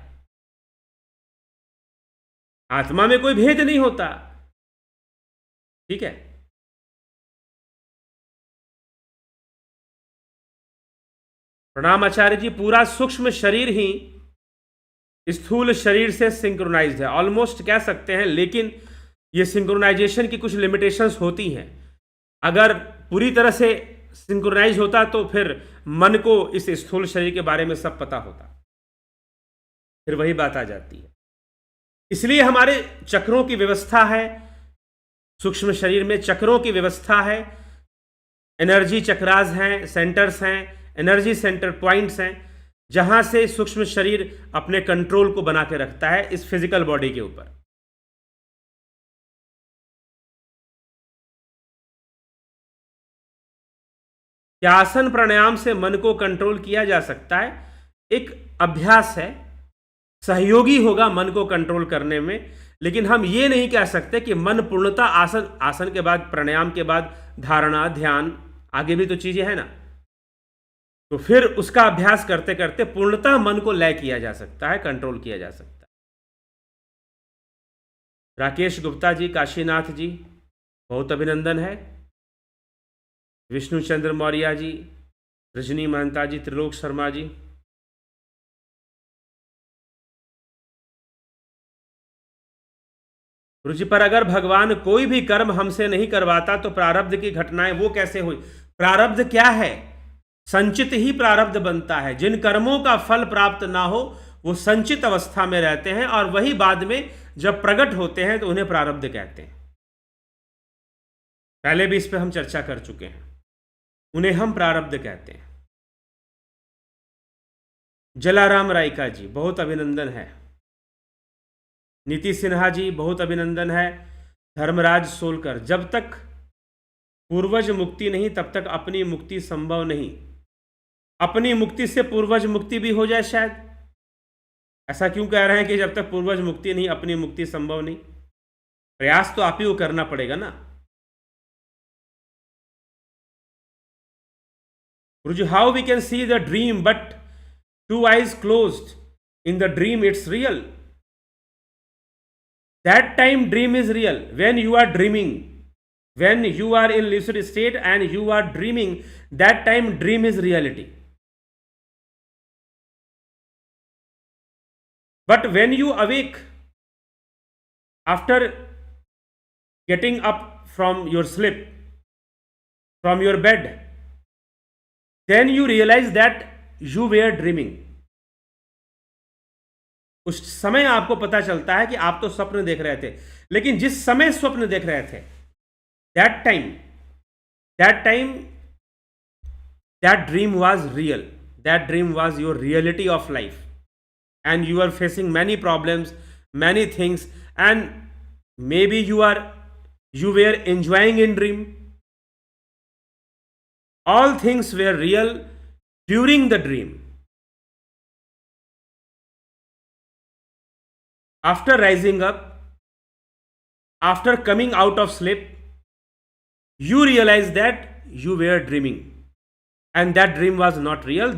आत्मा में कोई भेद नहीं होता, ठीक है। प्रणाम आचार्य जी, पूरा सूक्ष्म शरीर ही स्थूल शरीर से सिंक्रोनाइज्ड है, ऑलमोस्ट कह सकते हैं, लेकिन ये सिंक्रोनाइजेशन की कुछ लिमिटेशंस होती हैं। अगर पूरी तरह से सिंक्रोनाइज होता तो फिर मन को इस स्थूल शरीर के बारे में सब पता होता, फिर वही बात आ जाती है। इसलिए हमारे चक्रों की व्यवस्था है, सूक्ष्म शरीर में चक्रों की व्यवस्था है, एनर्जी चक्रास हैं, सेंटर्स हैं, एनर्जी सेंटर पॉइंट्स हैं, जहां से सूक्ष्म शरीर अपने कंट्रोल को बना के रखता है इस फिजिकल बॉडी के ऊपर। क्या आसन प्राणायाम से मन को कंट्रोल किया जा सकता है? एक अभ्यास है, सहयोगी होगा मन को कंट्रोल करने में, लेकिन हम ये नहीं कह सकते कि मन पूर्णतः आसन के बाद, प्राणायाम के बाद धारणा, ध्यान, आगे भी तो चीजें हैं ना, तो फिर उसका अभ्यास करते करते पूर्णतः मन को लय किया जा सकता है, कंट्रोल किया जा सकता है। राकेश गुप्ता जी, काशीनाथ जी, बहुत अभिनंदन है। विष्णु चंद्र मौर्य जी, रजनी महंता जी, त्रिलोक शर्मा जी, गुरु जी, पर अगर भगवान कोई भी कर्म हमसे नहीं करवाता तो प्रारब्ध की घटनाएं वो कैसे हुई? प्रारब्ध क्या है? संचित ही प्रारब्ध बनता है। जिन कर्मों का फल प्राप्त ना हो वो संचित अवस्था में रहते हैं, और वही बाद में जब प्रकट होते हैं तो उन्हें प्रारब्ध कहते हैं। पहले भी इस पे हम चर्चा कर चुके हैं। उन्हें हम प्रारब्ध कहते हैं। जलाराम रायका जी, बहुत अभिनंदन है। नीति सिन्हा जी, बहुत अभिनंदन है। धर्मराज सोलकर, जब तक पूर्वज मुक्ति नहीं तब तक अपनी मुक्ति संभव नहीं। अपनी मुक्ति से पूर्वज मुक्ति भी हो जाए शायद। ऐसा क्यों कह रहे हैं कि जब तक पूर्वज मुक्ति नहीं अपनी मुक्ति संभव नहीं? प्रयास तो आप ही को करना पड़ेगा ना। Guruji, how we can see the dream but two eyes closed? In the dream it's real. That time dream is real. When you are dreaming, when you are in lucid state and you are dreaming, that time dream is reality. But when you awake after getting up from your sleep, from your bed, then you realize that you were dreaming. उस समय आपको पता चलता है कि आप तो स्वप्न देख रहे थे, लेकिन जिस समय स्वप्न देख रहे थे, that time that dream was real. That dream was your reality of life, and you are facing many problems, many things, and maybe you were enjoying in dream. All things were real during the dream. After rising up, after coming out of sleep, you realize that you were dreaming, and that dream was not real.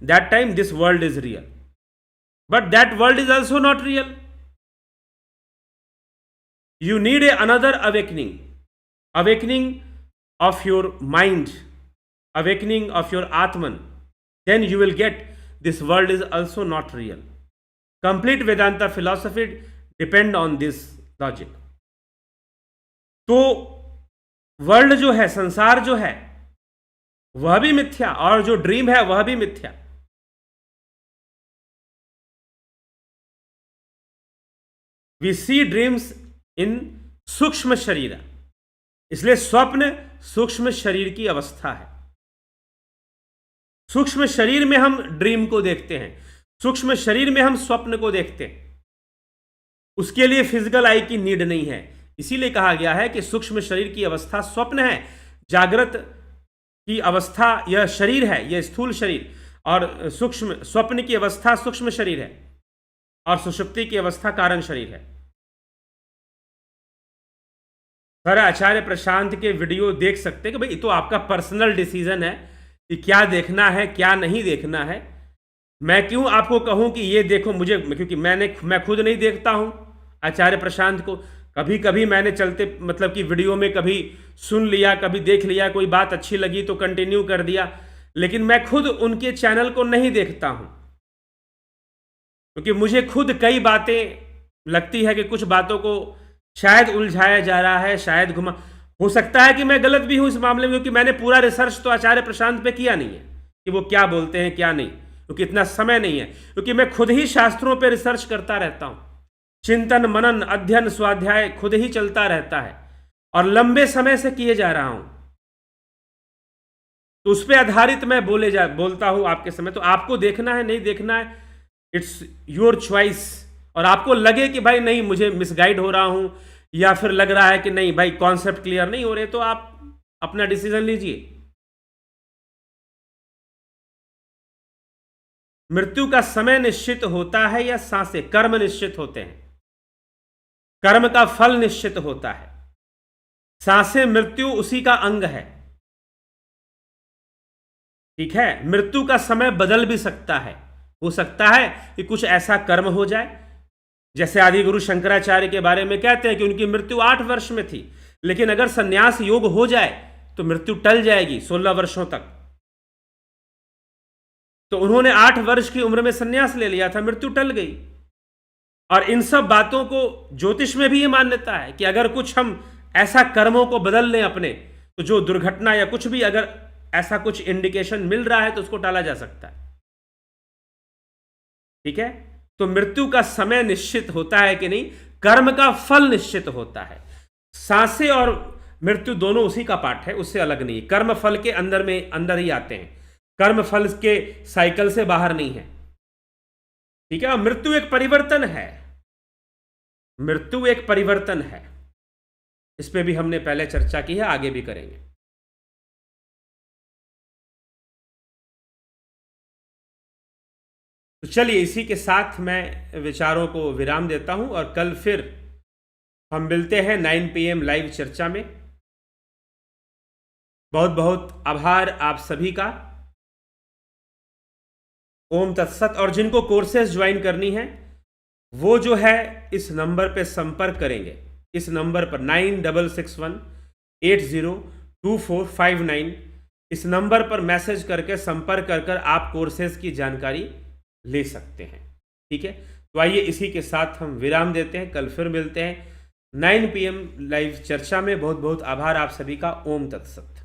That time this world is real, but that world is also not real. You need another awakening of your mind, awakening of your Atman. Then you will get this world is also not real. Complete Vedanta philosophy depend on this logic. तो वर्ल्ड जो है, संसार जो है, वह भी मिथ्या, और जो ड्रीम है वह भी मिथ्या। वी सी ड्रीम्स इन सूक्ष्म शरीर, इसलिए स्वप्न सूक्ष्म शरीर की अवस्था है। सूक्ष्म शरीर में हम ड्रीम को देखते हैं, सूक्ष्म शरीर में हम स्वप्न को देखते हैं। उसके लिए फिजिकल आई की नीड नहीं है। इसीलिए कहा गया है कि सूक्ष्म शरीर की अवस्था स्वप्न है, जागृत की अवस्था यह शरीर है, यह स्थूल शरीर, और सूक्ष्म स्वप्न की अवस्था सूक्ष्म शरीर है, और सुषुप्ति की अवस्था कारण शरीर है। सर, आचार्य प्रशांत के वीडियो देख सकते हैं कि भाई तो आपका पर्सनल डिसीजन है कि क्या देखना है क्या नहीं देखना है। मैं क्यों आपको कहूं कि ये देखो, मुझे, क्योंकि मैं खुद नहीं देखता हूं आचार्य प्रशांत को। कभी कभी मैंने चलते मतलब कि वीडियो में कभी सुन लिया, कभी देख लिया, कोई बात अच्छी लगी तो कंटिन्यू कर दिया, लेकिन मैं खुद उनके चैनल को नहीं देखता हूं, क्योंकि मुझे खुद कई बातें लगती है कि कुछ बातों को शायद उलझाया जा रहा है, शायद घुमा। हो सकता है कि मैं गलत भी हूं इस मामले में, क्योंकि मैंने पूरा रिसर्च तो आचार्य प्रशांत पे किया नहीं है कि वो क्या बोलते हैं क्या नहीं, क्योंकि इतना समय नहीं है। क्योंकि मैं खुद ही शास्त्रों पे रिसर्च करता रहता हूं, चिंतन मनन अध्ययन स्वाध्याय खुद ही चलता रहता है, और लंबे समय से किए जा रहा हूं। तो उस पर आधारित मैं बोलता हूं आपके समय। तो आपको देखना है नहीं देखना है, इट्स योर चॉइस। और आपको लगे कि भाई नहीं मुझे मिसगाइड हो रहा हूं, या फिर लग रहा है कि नहीं भाई कॉन्सेप्ट क्लियर नहीं हो रहे, तो आप अपना डिसीजन लीजिए। मृत्यु का समय निश्चित होता है या सांसें? कर्म निश्चित होते हैं, कर्म का फल निश्चित होता है। सांसें मृत्यु उसी का अंग है, ठीक है। मृत्यु का समय बदल भी सकता है, हो सकता है कि कुछ ऐसा कर्म हो जाए, जैसे आदि गुरु शंकराचार्य के बारे में कहते हैं कि उनकी मृत्यु 8 वर्ष में थी, लेकिन अगर संन्यास योग हो जाए तो मृत्यु टल जाएगी 16 वर्षों तक। तो उन्होंने 8 वर्ष की उम्र में संन्यास ले लिया था, मृत्यु टल गई। और इन सब बातों को ज्योतिष में भी ये मान्यता है कि अगर कुछ हम ऐसा कर्मों को बदल लें अपने, तो जो दुर्घटना या कुछ भी अगर ऐसा कुछ इंडिकेशन मिल रहा है तो उसको टाला जा सकता है। ठीक है, तो मृत्यु का समय निश्चित होता है कि नहीं, कर्म का फल निश्चित होता है। सांसें और मृत्यु दोनों उसी का पार्ट है, उससे अलग नहीं। कर्म फल के अंदर ही आते हैं, कर्म फल के साइकिल से बाहर नहीं है। ठीक है, और मृत्यु एक परिवर्तन है, मृत्यु एक परिवर्तन है। इस पे भी हमने पहले चर्चा की है, आगे भी करेंगे। तो चलिए इसी के साथ मैं विचारों को विराम देता हूं और कल फिर हम मिलते हैं 9 PM लाइव चर्चा में। बहुत बहुत आभार आप सभी का। ओम तत्सत। और जिनको कोर्सेज ज्वाइन करनी है वो जो है इस नंबर पे संपर्क करेंगे, इस नंबर पर 9661802459, इस नंबर पर मैसेज करके संपर्क कर आप कोर्सेज की जानकारी ले सकते हैं। ठीक है, तो आइए इसी के साथ हम विराम देते हैं, कल फिर मिलते हैं 9 PM लाइव चर्चा में। बहुत बहुत आभार आप सभी का। ओम तत्सत।